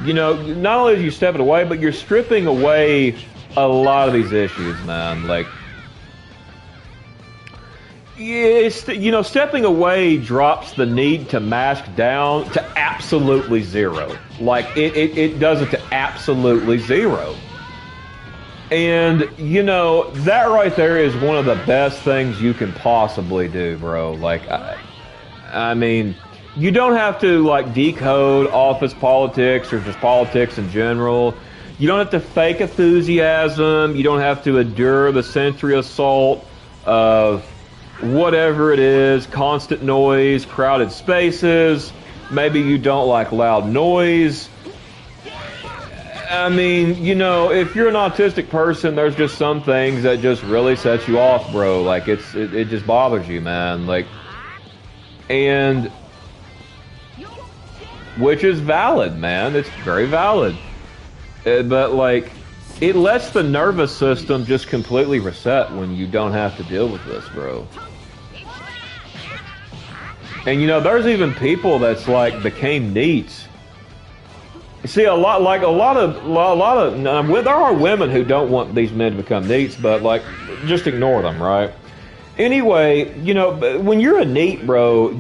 You know, not only are you stepping away, but you're stripping away a lot of these issues, man. Like, you know, stepping away drops the need to mask down to absolutely zero. Like, it does it to absolutely zero. And, you know, that right there is one of the best things you can possibly do, bro. Like, I mean, you don't have to, like, decode office politics or just politics in general. You don't have to fake enthusiasm. You don't have to endure the sensory assault of whatever it is, constant noise, crowded spaces. Maybe you don't like loud noise. I mean, you know, if you're an autistic person, there's just some things that just really set you off, bro. Like, it just bothers you, man. Like, and which is valid, man. It's very valid. But, like, it lets the nervous system just completely reset when you don't have to deal with this, bro. And, you know, there's even people that's, like, became neats. See, there are women who don't want these men to become neats, but, like, just ignore them, right? Anyway, you know, when you're a neat, bro,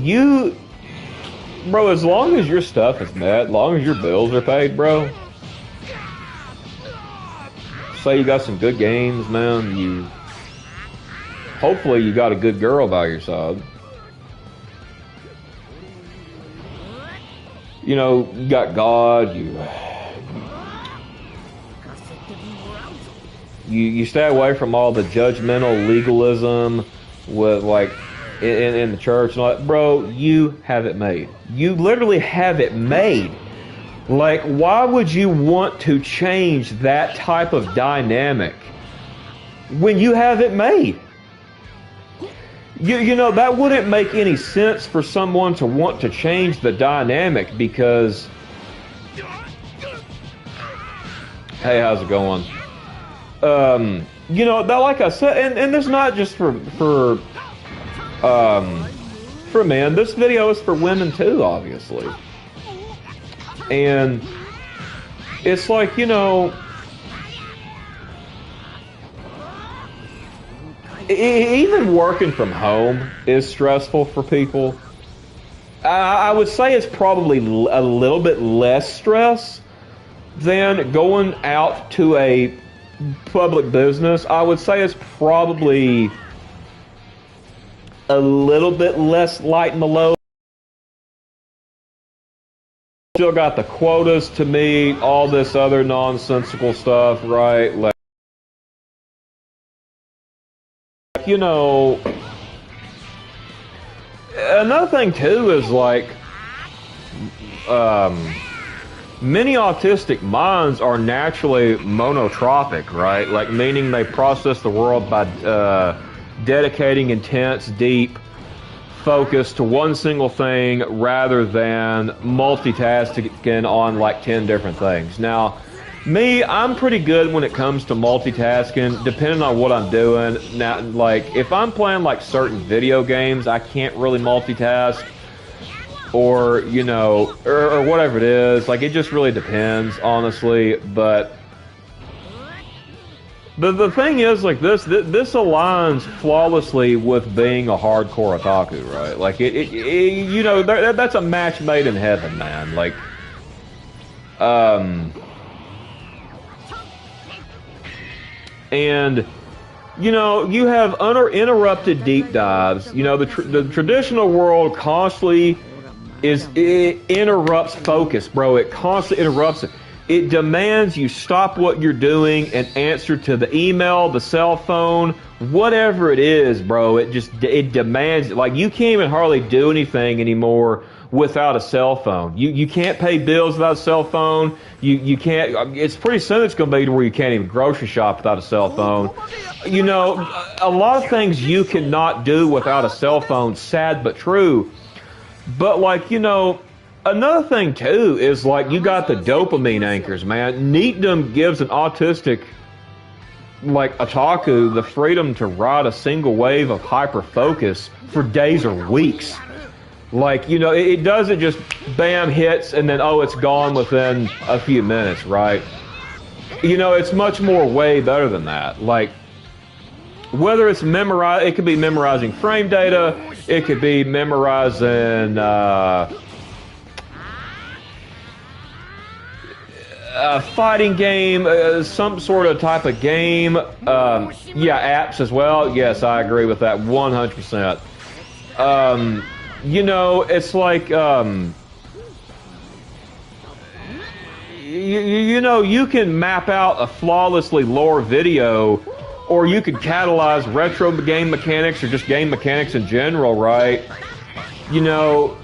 as long as your stuff is met, as long as your bills are paid, bro, say you got some good games, man, hopefully you got a good girl by your side. You know, you got God, you stay away from all the judgmental legalism with, like, in the church and all that. Bro, you have it made. You literally have it made. Like, why would you want to change that type of dynamic when you have it made? You know, that wouldn't make any sense for someone to want to change the dynamic because... Hey, how's it going? You know, that, like I said, and it's not just for men. This video is for women too, obviously. And it's like, you know, even working from home is stressful for people. I would say it's probably a little bit less stress than going out to a public business. I would say it's probably a little bit less light in the load. Still got the quotas to meet, all this other nonsensical stuff, right? Like, you know, another thing too is, like, many autistic minds are naturally monotropic, right? Like, meaning they process the world by dedicating intense, deep focus to one single thing rather than multitasking on like 10 different things. Now, me, I'm pretty good when it comes to multitasking, depending on what I'm doing. Now, like, if I'm playing like certain video games, I can't really multitask, or, you know, or whatever it is. Like, it just really depends, honestly. But the thing is, like, this aligns flawlessly with being a hardcore otaku, right? Like, you know, that's a match made in heaven, man. Like, and, you know, you have uninterrupted deep dives. You know, the traditional world constantly it interrupts focus, bro. It constantly interrupts it. it demands you stop what you're doing and answer to the email, the cell phone, whatever it is, bro. It demands, like, you can't even hardly do anything anymore without a cell phone. You can't pay bills without a cell phone. You can't, it's pretty soon it's going to be to where you can't even grocery shop without a cell phone. You know, a lot of things you cannot do without a cell phone, sad but true. But, like, you know, another thing too is, like, you got the dopamine anchors, man. Neetdom gives an autistic, like, otaku the freedom to ride a single wave of hyper focus for days or weeks. Like, you know, it doesn't just bam hits and then, oh, it's gone within a few minutes, right? You know, it's much more way better than that. Like, whether it's it could be memorizing frame data, it could be memorizing a fighting game, some sort of type of game. Yeah, apps as well. Yes, I agree with that 100%. You know, it's like, you know, you can map out a flawlessly lore video, or you could catalyze retro game mechanics or just game mechanics in general, right? You know,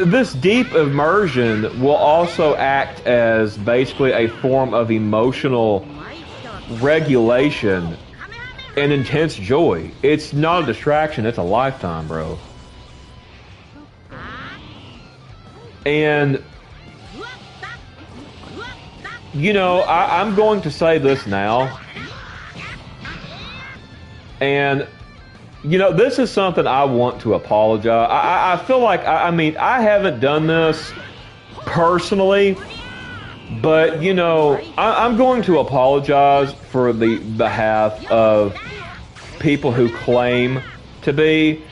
this deep immersion will also act as basically a form of emotional regulation and intense joy. It's not a distraction, it's a lifetime, bro. And, you know, I'm going to say this now. And, you know, this is something I want to apologize. I feel like, I mean, I haven't done this personally, but, you know, I'm going to apologize for the behalf of people who claim to be.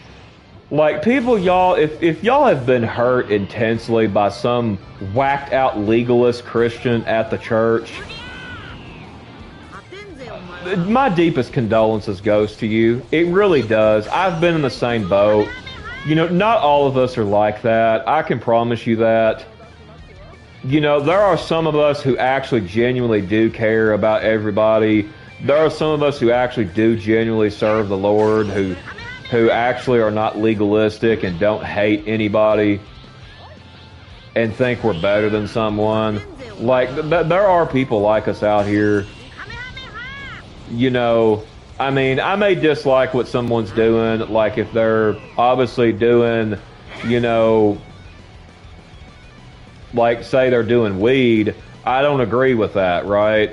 Like, people, y'all, if y'all have been hurt intensely by some whacked out legalist Christian at the church, my deepest condolences goes to you. It really does. I've been in the same boat. You know, not all of us are like that. I can promise you that. You know, there are some of us who actually genuinely do care about everybody. There are some of us who actually do genuinely serve the Lord, who actually are not legalistic and don't hate anybody and think we're better than someone. Like, there are people like us out here. You know, I mean, I may dislike what someone's doing, like if they're obviously doing, you know, like, say they're doing weed. I don't agree with that, right?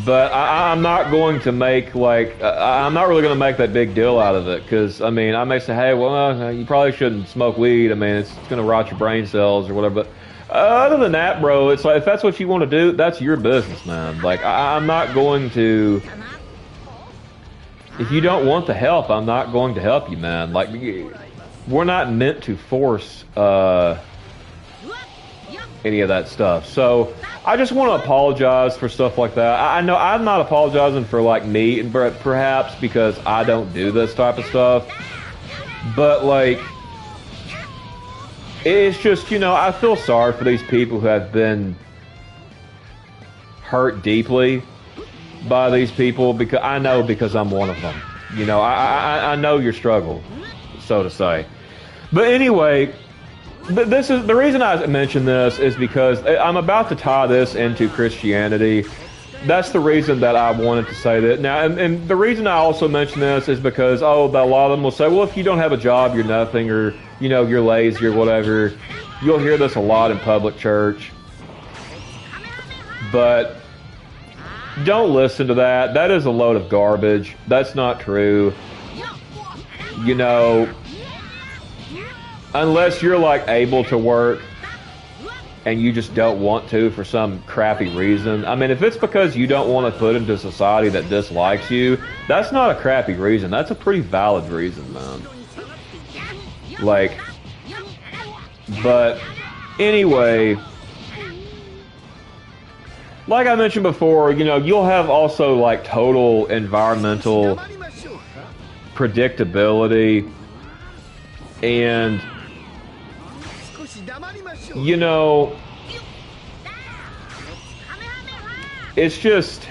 But I'm not going to make, like, I'm not really going to make that big deal out of it, because, I mean, I may say, hey, well, you probably shouldn't smoke weed. I mean, it's going to rot your brain cells or whatever. But other than that, bro, it's like, if that's what you want to do, that's your business, man. Like, I'm not going to, if you don't want the help, I'm not going to help you, man. Like, we're not meant to force any of that stuff. So I just want to apologize for stuff like that. I know I'm not apologizing for, like, me, and perhaps because I don't do this type of stuff. But, like, it's just, you know, I feel sorry for these people who have been hurt deeply by these people, because I know, because I'm one of them. You know, I know your struggle, so to say. But anyway, this is the reason I mention this, is because I'm about to tie this into Christianity. That's the reason that I wanted to say that. Now, and the reason I also mention this is because, a lot of them will say, well, if you don't have a job, you're nothing, or, you know, you're lazy or whatever. You'll hear this a lot in public church. But don't listen to that. That is a load of garbage. That's not true. You know, unless you're, like, able to work and you just don't want to for some crappy reason. I mean, if it's because you don't want to put into society that dislikes you, that's not a crappy reason. That's a pretty valid reason, man. Like, but anyway, like I mentioned before, you know, you'll have also, like, total environmental predictability, and, you know, it's just,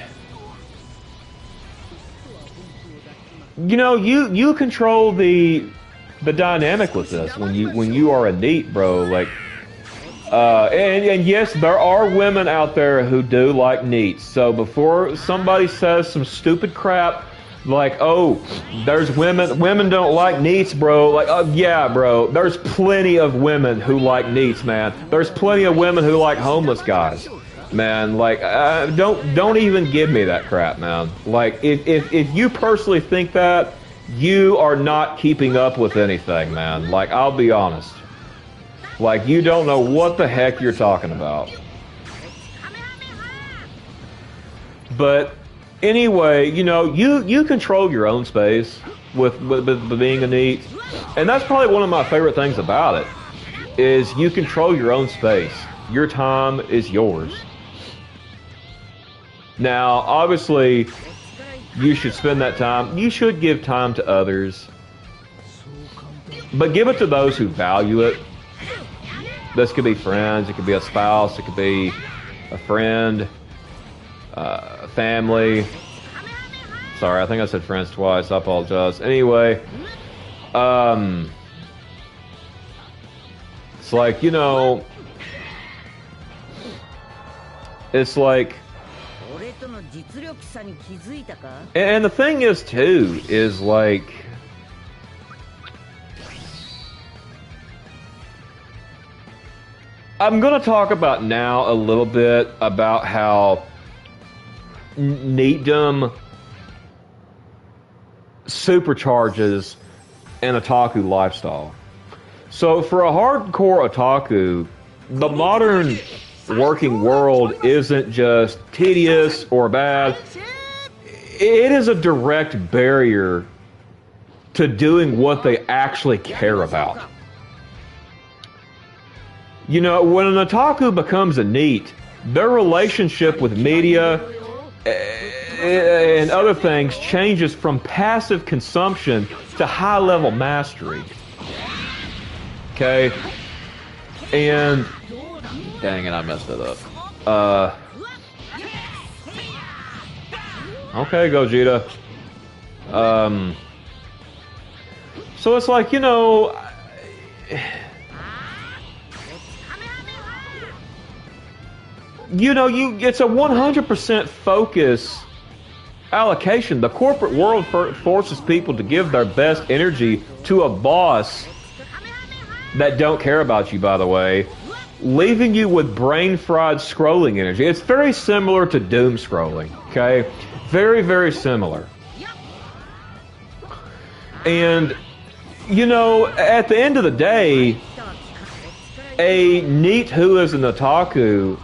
you know, you control the dynamic with this when you are a neat, bro. Like, and yes, there are women out there who do like neats. So before somebody says some stupid crap like, oh, there's women don't like neats, bro. Like, yeah, bro. There's plenty of women who like neats, man. There's plenty of women who like homeless guys, man. Like, don't even give me that crap, man. Like, if you personally think that, you are not keeping up with anything, man. Like, I'll be honest. Like, you don't know what the heck you're talking about. But anyway, you know, you control your own space with being a neat, and that's probably one of my favorite things about it, is you control your own space. Your time is yours. Now, obviously, you should spend that time. You should give time to others, but give it to those who value it. This could be friends, it could be a spouse, it could be a friend, family. Sorry, I think I said friends twice. I apologize. Anyway, it's like, you know, it's like, and the thing is too, is like, I'm going to talk about now a little bit about how Neetdom supercharges an otaku lifestyle. So for a hardcore otaku, the modern working world isn't just tedious or bad. It is a direct barrier to doing what they actually care about. You know, when an otaku becomes a neat, their relationship with media and other things changes from passive consumption to high-level mastery. Okay? And dang it, I messed it up. Okay, Gogeta. So it's like, you know, it's a 100% focus allocation. The corporate world forces people to give their best energy to a boss that don't care about you, by the way, leaving you with brain-fried scrolling energy. It's very similar to doom scrolling, okay? Very, very similar. And, you know, at the end of the day, a neat who is an otaku,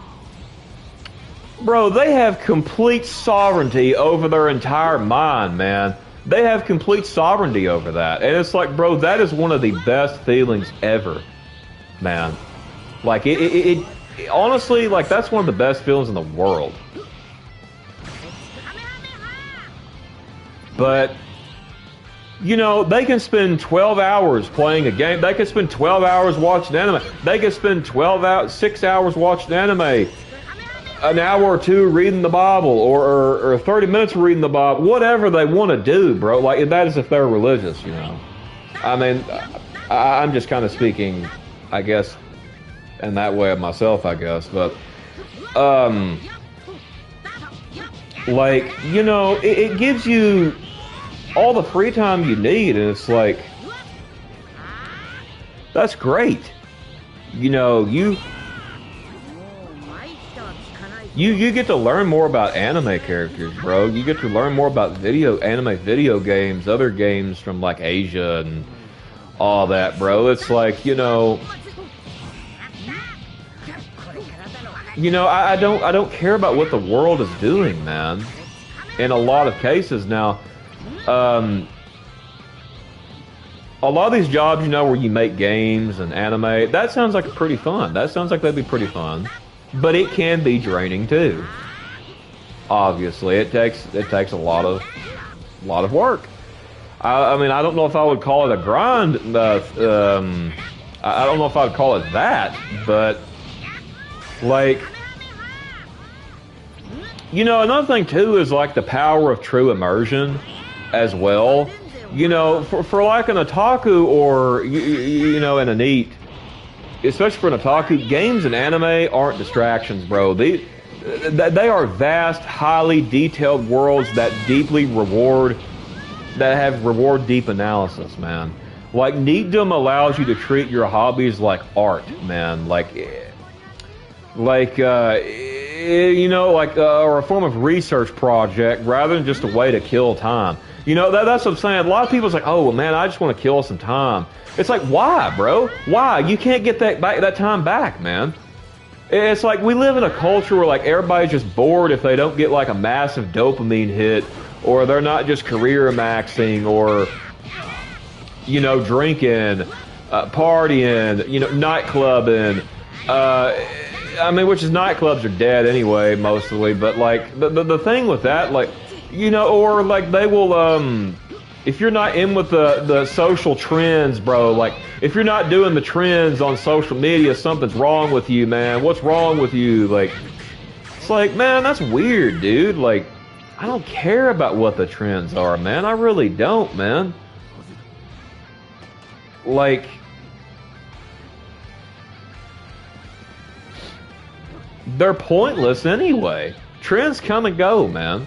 bro, they have complete sovereignty over their entire mind, man. They have complete sovereignty over that. And it's like, bro, that is one of the best feelings ever, man. Like, it honestly, like, that's one of the best feelings in the world. But, you know, they can spend 12 hours playing a game. They can spend 12 hours watching anime. They can spend 6 hours watching anime. An hour or two reading the Bible, or 30 minutes reading the Bible, whatever they want to do, bro. Like, that is if they're religious, you know. I mean, I'm just kind of speaking, I guess, in that way of myself, I guess. But, like, you know, it gives you all the free time you need, and it's like, that's great. You know, you get to learn more about anime characters, bro. You get to learn more about anime video games, other games from like Asia and all that, bro. It's like, you know, I don't care about what the world is doing, man. In a lot of cases now, a lot of these jobs, you know, where you make games and anime, that sounds like pretty fun. That sounds like that'd be pretty fun. But it can be draining too. Obviously, it takes a lot of work. I mean, I don't know if I would call it a grind. I don't know if I would call it that, but like, You know, another thing too is like the power of true immersion as well. You know, for like an otaku or you know, in a neat, especially for an otaku, games and anime aren't distractions, bro. They are vast, highly detailed worlds that have reward deep analysis, man. Like Neetdom allows you to treat your hobbies like art, man. You know, or a form of research project rather than just a way to kill time. You know, that's what I'm saying. A lot of people's like, oh, well, man, I just want to kill some time. It's like, why, bro? Why? You can't get that time back, man. It's like we live in a culture where like everybody's just bored if they don't get like a massive dopamine hit, or they're not just career maxing, or you know, drinking, partying, you know, nightclubbing. I mean, which is nightclubs are dead anyway, mostly. But like the thing with that, like, you know, or like they will if you're not in with the social trends, bro, like if you're not doing the trends on social media, something's wrong with you, man. What's wrong with you? Like, it's like, man, that's weird, dude. Like, I don't care about what the trends are, man. I really don't, man. Like, they're pointless anyway. Trends come and go, man.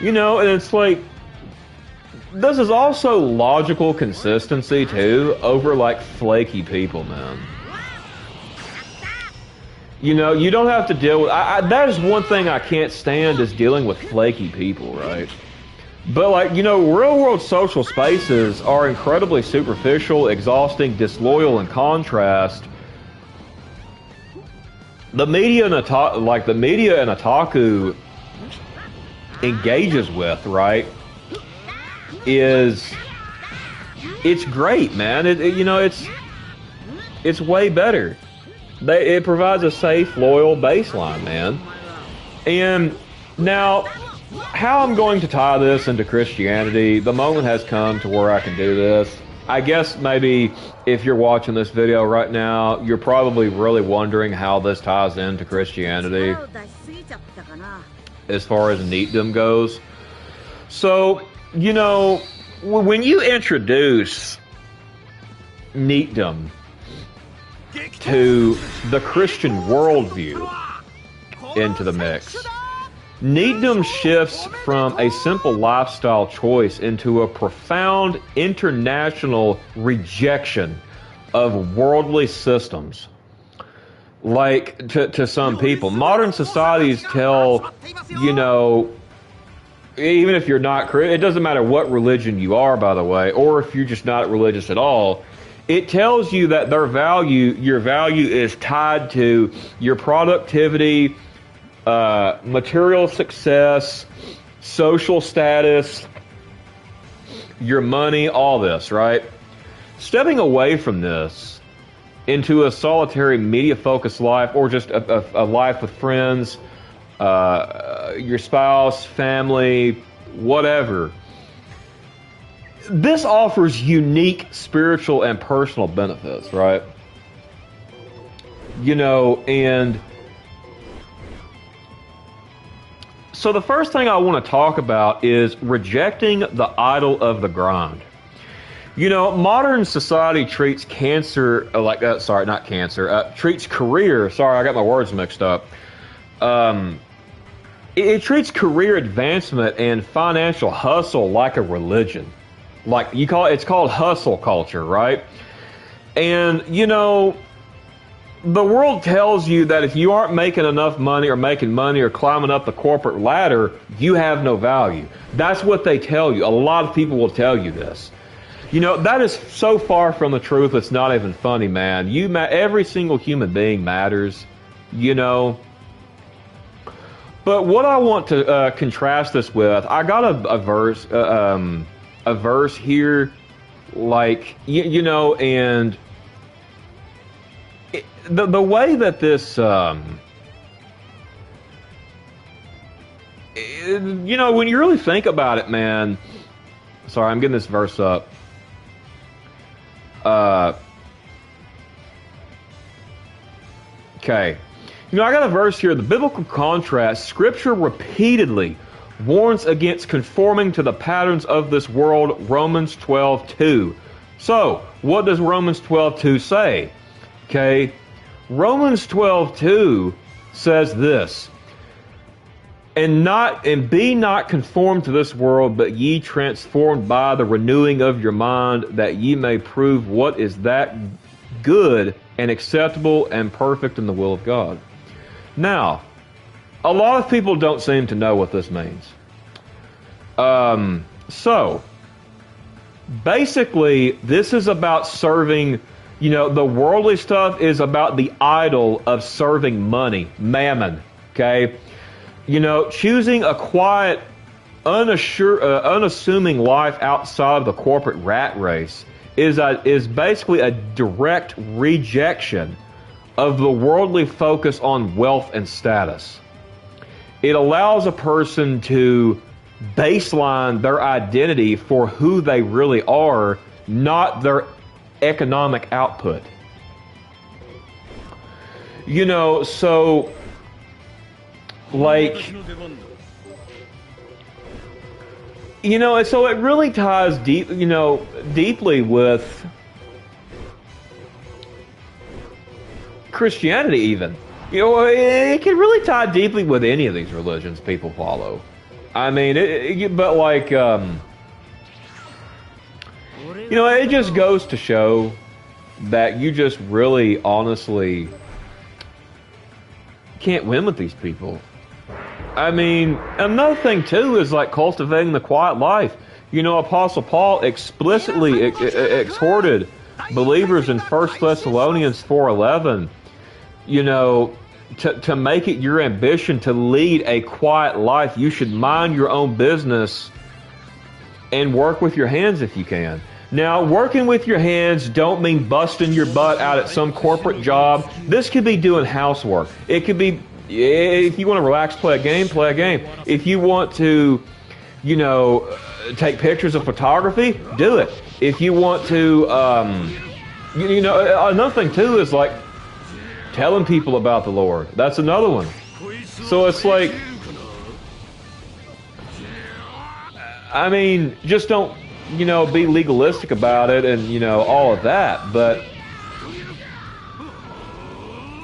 You know, and it's like, this is also logical consistency, too, over, like, flaky people, man. You know, you don't have to deal with... that is one thing I can't stand, is dealing with flaky people, right? But, like, you know, real-world social spaces are incredibly superficial, exhausting, disloyal, in contrast. The media and Otaku engages with, right, it's great, man. You know, it's way better. It provides a safe, loyal baseline, man. And now, how I'm going to tie this into Christianity, the moment has come to where I can do this. I guess maybe if you're watching this video right now, you're probably really wondering how this ties into Christianity as far as Neetdom goes. So, you know, when you introduce Neetdom to the Christian worldview into the mix, Neetdom shifts from a simple lifestyle choice into a profound international rejection of worldly systems. Like, to some people, modern societies tell, you know, even if you're not, it doesn't matter what religion you are, by the way, or if you're just not religious at all, it tells you that your value is tied to your productivity, material success, social status, your money, all this, right? Stepping away from this into a solitary media-focused life, or just a life with friends, your spouse, family, whatever. This offers unique spiritual and personal benefits, right? You know, and so the first thing I want to talk about is rejecting the idol of the grind. You know, modern society treats treats career, sorry, I got my words mixed up. It treats career advancement and financial hustle like a religion. Like, it's called hustle culture, right? And, you know, the world tells you that if you aren't making enough money or making money or climbing up the corporate ladder, you have no value. That's what they tell you. A lot of people will tell you this. You know, that is so far from the truth, it's not even funny, man. Every single human being matters, you know. But what I want to contrast this with, I got a verse here, like, you know, and the way that this, you know, when you really think about it, man. Sorry, I'm getting this verse up. Okay. You know, I got a verse here. The biblical contrast, Scripture repeatedly warns against conforming to the patterns of this world, Romans 12:2. So, what does Romans 12:2 say? Okay, Romans 12:2 says this, and be not conformed to this world, but ye transformed by the renewing of your mind, that ye may prove what is that good and acceptable and perfect in the will of God. Now, a lot of people don't seem to know what this means. So, basically, this is about serving, you know, the worldly stuff is about the idol of serving money, mammon, okay? You know, choosing a quiet, unassuming life outside of the corporate rat race is basically a direct rejection of the worldly focus on wealth and status. It allows a person to baseline their identity for who they really are, not their economic output. You know, so, like, you know, so it really ties deeply with Christianity even. You know, it can really tie deeply with any of these religions people follow. I mean, but like, you know, it just goes to show that you just really, honestly can't win with these people. I mean, another thing too is like cultivating the quiet life. You know, Apostle Paul explicitly exhorted believers in 1 Thessalonians 4:11, you know, to make it your ambition to lead a quiet life. You should mind your own business and work with your hands if you can. Now, working with your hands don't mean busting your butt out at some corporate job. This could be doing housework. It could be, if you want to relax, play a game, play a game. If you want to, you know, take pictures of photography, do it. If you want to, you know, another thing too is like telling people about the Lord. That's another one. So it's like, I mean, just don't, you know, be legalistic about it and, you know, all of that. But,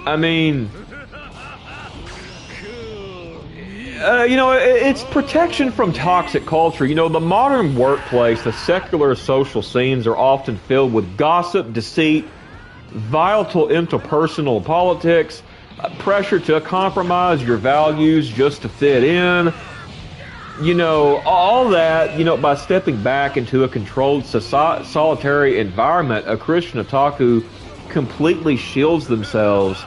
I mean, you know, it's protection from toxic culture. You know, the modern workplace, the secular social scenes are often filled with gossip, deceit, volatile interpersonal politics, pressure to compromise your values just to fit in. You know, all that, you know, by stepping back into a controlled solitary environment, a Christian otaku completely shields themselves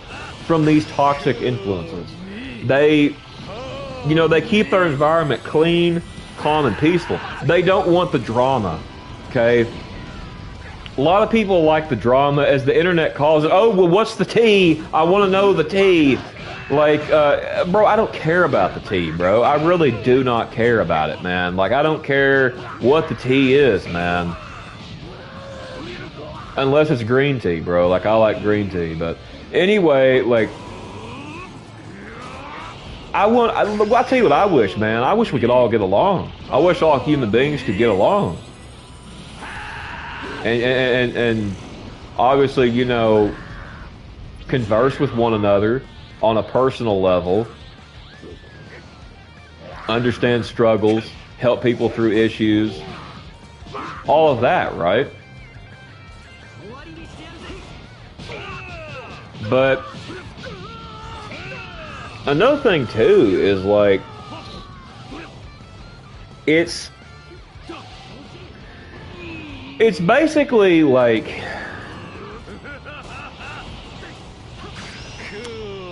from these toxic influences. They, you know, they keep their environment clean, calm, and peaceful. They don't want the drama, okay? A lot of people like the drama, as the internet calls it. Oh, well, what's the tea? I want to know the tea. Like, bro, I don't care about the tea, bro. I really do not care about it, man. Like, I don't care what the tea is, man. Unless it's green tea, bro. Like, I like green tea. But anyway, like, I'll tell you what I wish, man. I wish we could all get along. I wish all human beings could get along. And obviously, you know, converse with one another on a personal level, understand struggles, help people through issues, all of that, right? But another thing too is like, it's basically like,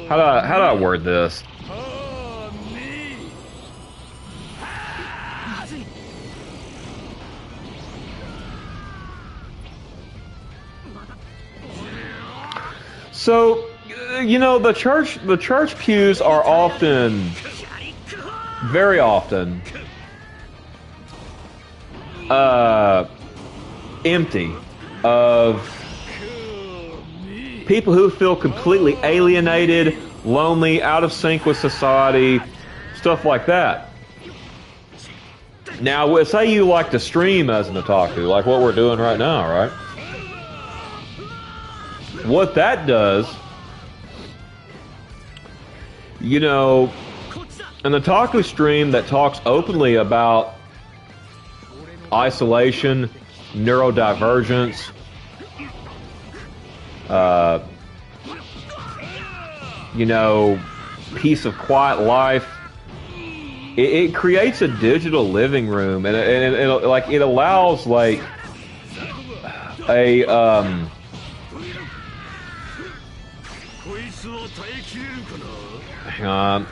how do I word this? So, you know, the church pews are often, very often, empty of people who feel completely alienated, lonely, out of sync with society, stuff like that. Now, say you like to stream as an otaku, like what we're doing right now, right? What that does, you know, an otaku stream that talks openly about isolation, neurodivergence, you know, peace of quiet life. It creates a digital living room, and it allows like a hang on,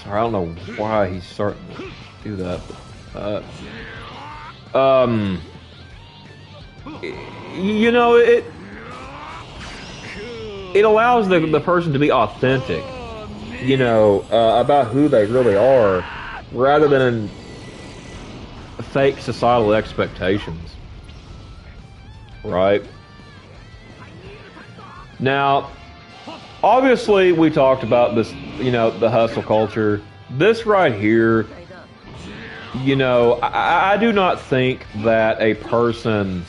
sorry, I don't know why he's starting to do that. You know, it allows the person to be authentic, you know, about who they really are, rather than fake societal expectations, right? Now, obviously, we talked about this, you know, the hustle culture. This right here, you know, I do not think that a person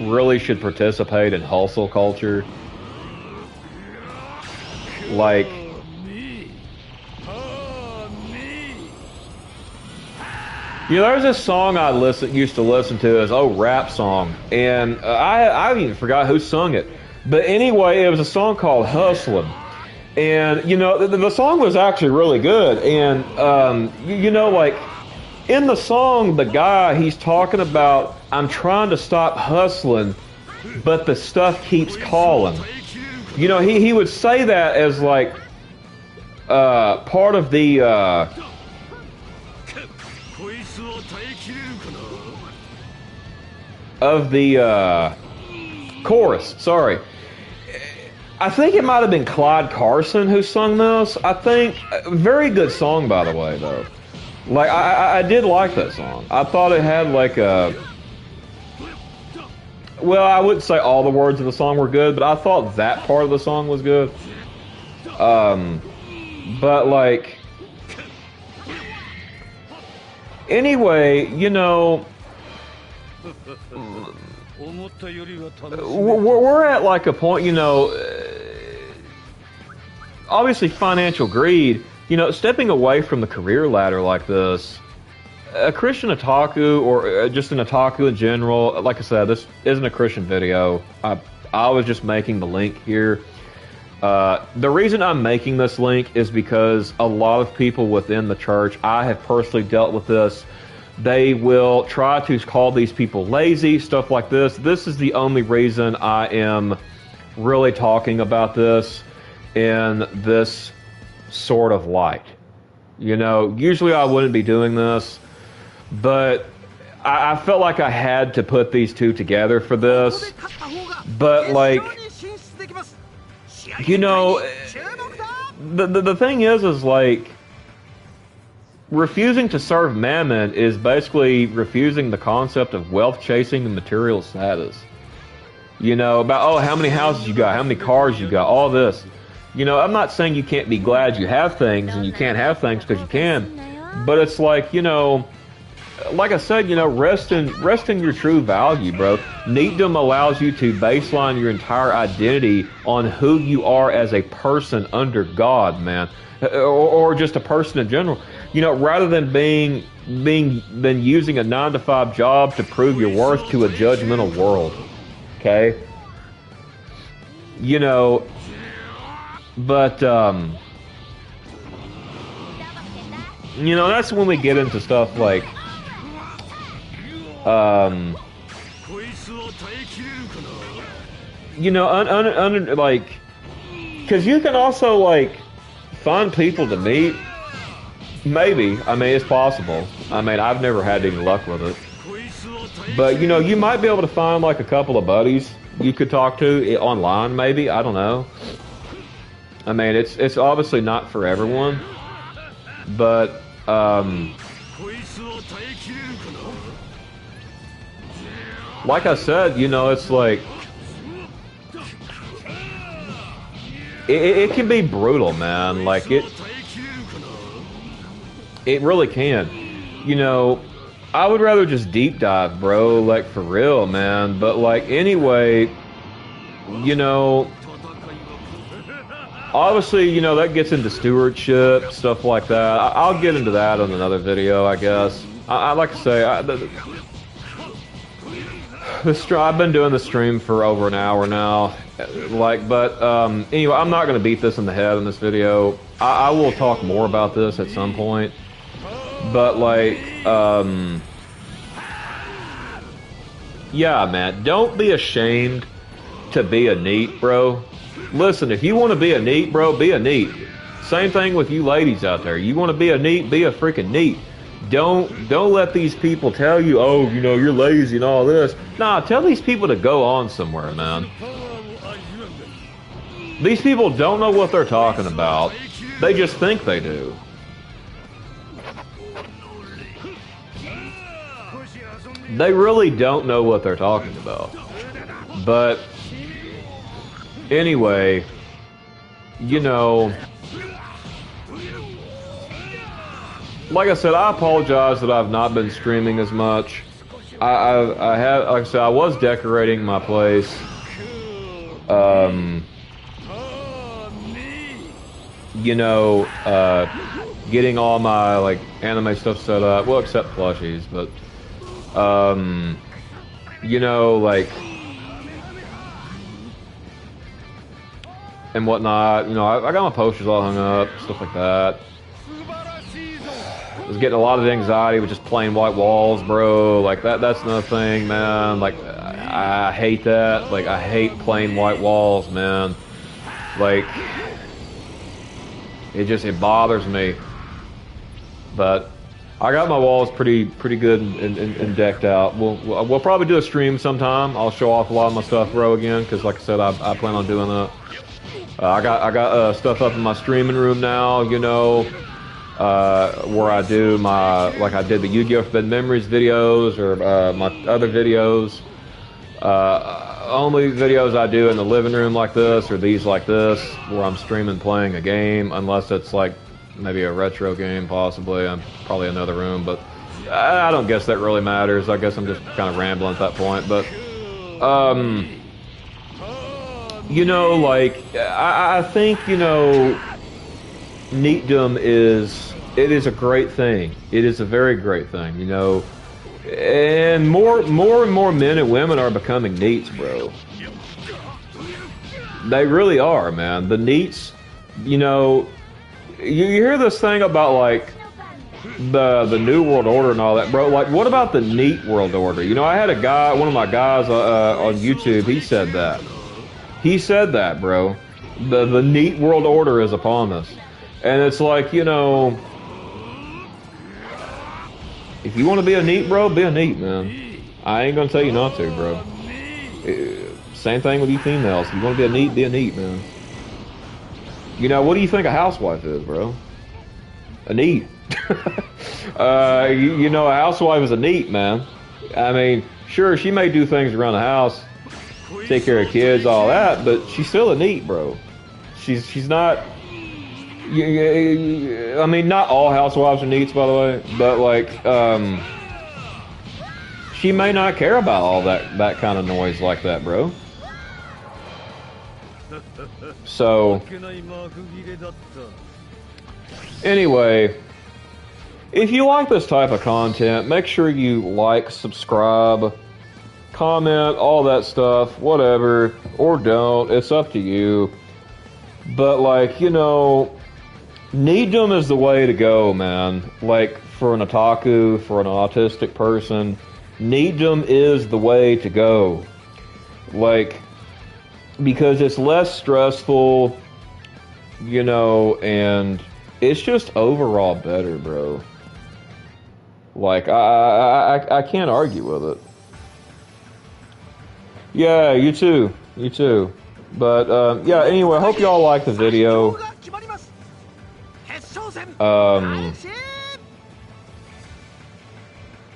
really should participate in hustle culture. Like, you know, there's this song I used to listen to as rap song, and I even forgot who sung it. But anyway, it was a song called "Hustlin'," and you know, the song was actually really good. And you know, like in the song, the guy, he's talking about, I'm trying to stop hustling, but the stuff keeps calling. You know, he would say that as like part of the chorus. Sorry. I think it might have been Clyde Carson who sung this. I think, very good song, by the way, though. Like, I did like that song. I thought it had like a... Well, I wouldn't say all the words of the song were good, but I thought that part of the song was good. But like... Anyway, you know... We're at like a point, you know... Obviously, financial greed... You know, stepping away from the career ladder like this, a Christian otaku, or just an otaku in general, like I said, this isn't a Christian video. I was just making the link here. The reason I'm making this link is because a lot of people within the church, I have personally dealt with this, they will try to call these people lazy, stuff like this. This is the only reason I am really talking about this in this sort of light. You know, usually I wouldn't be doing this, but I felt like I had to put these two together for this. But like, you know, the thing is like, refusing to serve mammon is basically refusing the concept of wealth chasing and material status. You know, about, oh, how many houses you got, how many cars you got, all this. You know, I'm not saying you can't be glad you have things and you can't have things because you can, but it's like, you know, like I said, you know, rest in your true value, bro. Neetdom allows you to baseline your entire identity on who you are as a person under God, man, or just a person in general. You know, rather than using a 9-to-5 job to prove your worth to a judgmental world. Okay, you know. But, you know, that's when we get into stuff like, you know, like, because you can also, like, find people to meet. Maybe. I mean, it's possible. I mean, I've never had any luck with it. But, you know, you might be able to find, like, a couple of buddies you could talk to online, maybe. I don't know. I mean, it's obviously not for everyone, but like I said, you know, it's like it can be brutal, man. Like it really can. You know, I would rather just deep dive, bro. Like for real, man. But like anyway, you know, obviously, you know that gets into stewardship stuff like that. I'll get into that on another video, I guess. I like to say, I've been doing the stream for over an hour now. Like, but anyway, I'm not gonna beat this in the head in this video. I will talk more about this at some point. But like, yeah, man, don't be ashamed to be a neat, bro. Listen, if you want to be a neat, bro, be a neat. Same thing with you ladies out there. You want to be a neat, be a freaking neat. Don't let these people tell you, oh, you know, you're lazy and all this. Nah, tell these people to go on somewhere, man. These people don't know what they're talking about. They just think they do. They really don't know what they're talking about. But anyway, you know, like I said, I apologize that I've not been streaming as much. I have, like I said, I was decorating my place. You know, getting all my like anime stuff set up. Well, except plushies, but you know, like, and whatnot. You know, I got my posters all hung up, stuff like that. I was getting a lot of anxiety with just plain white walls, bro. Like that's another thing, man. Like I hate that. Like I hate plain white walls, man. Like it bothers me. But I got my walls pretty good and decked out. We'll probably do a stream sometime. I'll show off a lot of my stuff, bro, again, because like I said, I plan on doing that. I got stuff up in my streaming room now, you know, where I do my, like I did the Yu-Gi-Oh! Forbidden Memories videos or my other videos. Only videos I do in the living room like this or these like this, where I'm streaming playing a game, unless it's like maybe a retro game, possibly. I'm probably another room, but I don't guess that really matters. I guess I'm just kind of rambling at that point, but you know, like I think, you know, Neetdom is a great thing. It is a very great thing, you know, and more and more men and women are becoming neats, bro. They really are, man. The neats, you know. You hear this thing about like the New World Order and all that, bro. Like, what about the Neat World Order? You know, I had a guy, one of my guys on YouTube. He said that. He said that, bro. The Neat World Order is upon us, and it's like, you know, if you want to be a neat, bro, be a neat, man. I ain't gonna tell you not to, bro. Same thing with you females. If you want to be a neat, man. You know, what do you think a housewife is, bro? A neat. You know, a housewife is a neat, man. I mean, sure, she may do things around the house, take care of kids, all that, but she's still a neat, bro. She's not. I mean, not all housewives are neats, by the way, but like, she may not care about all that kind of noise like that, bro. So, anyway, if you like this type of content, make sure you like, subscribe, comment, all that stuff, whatever, or don't, it's up to you. But, like, you know, Neetdom is the way to go, man. Like, for an otaku, for an autistic person, Neetdom is the way to go. Like, because it's less stressful, you know, and it's just overall better, bro. Like, I can't argue with it. Yeah, you too. You too. But, yeah, anyway, I hope y'all like the video.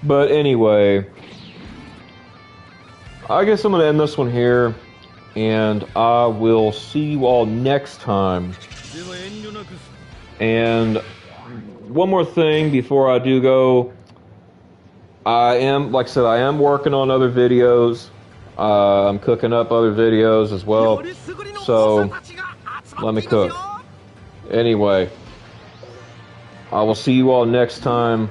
But anyway, I guess I'm going to end this one here. and I will see you all next time. And one more thing before I do go, like I said, I am working on other videos. I'm cooking up other videos as well. So, let me cook. Anyway, I will see you all next time.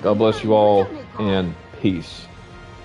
God bless you all, and peace.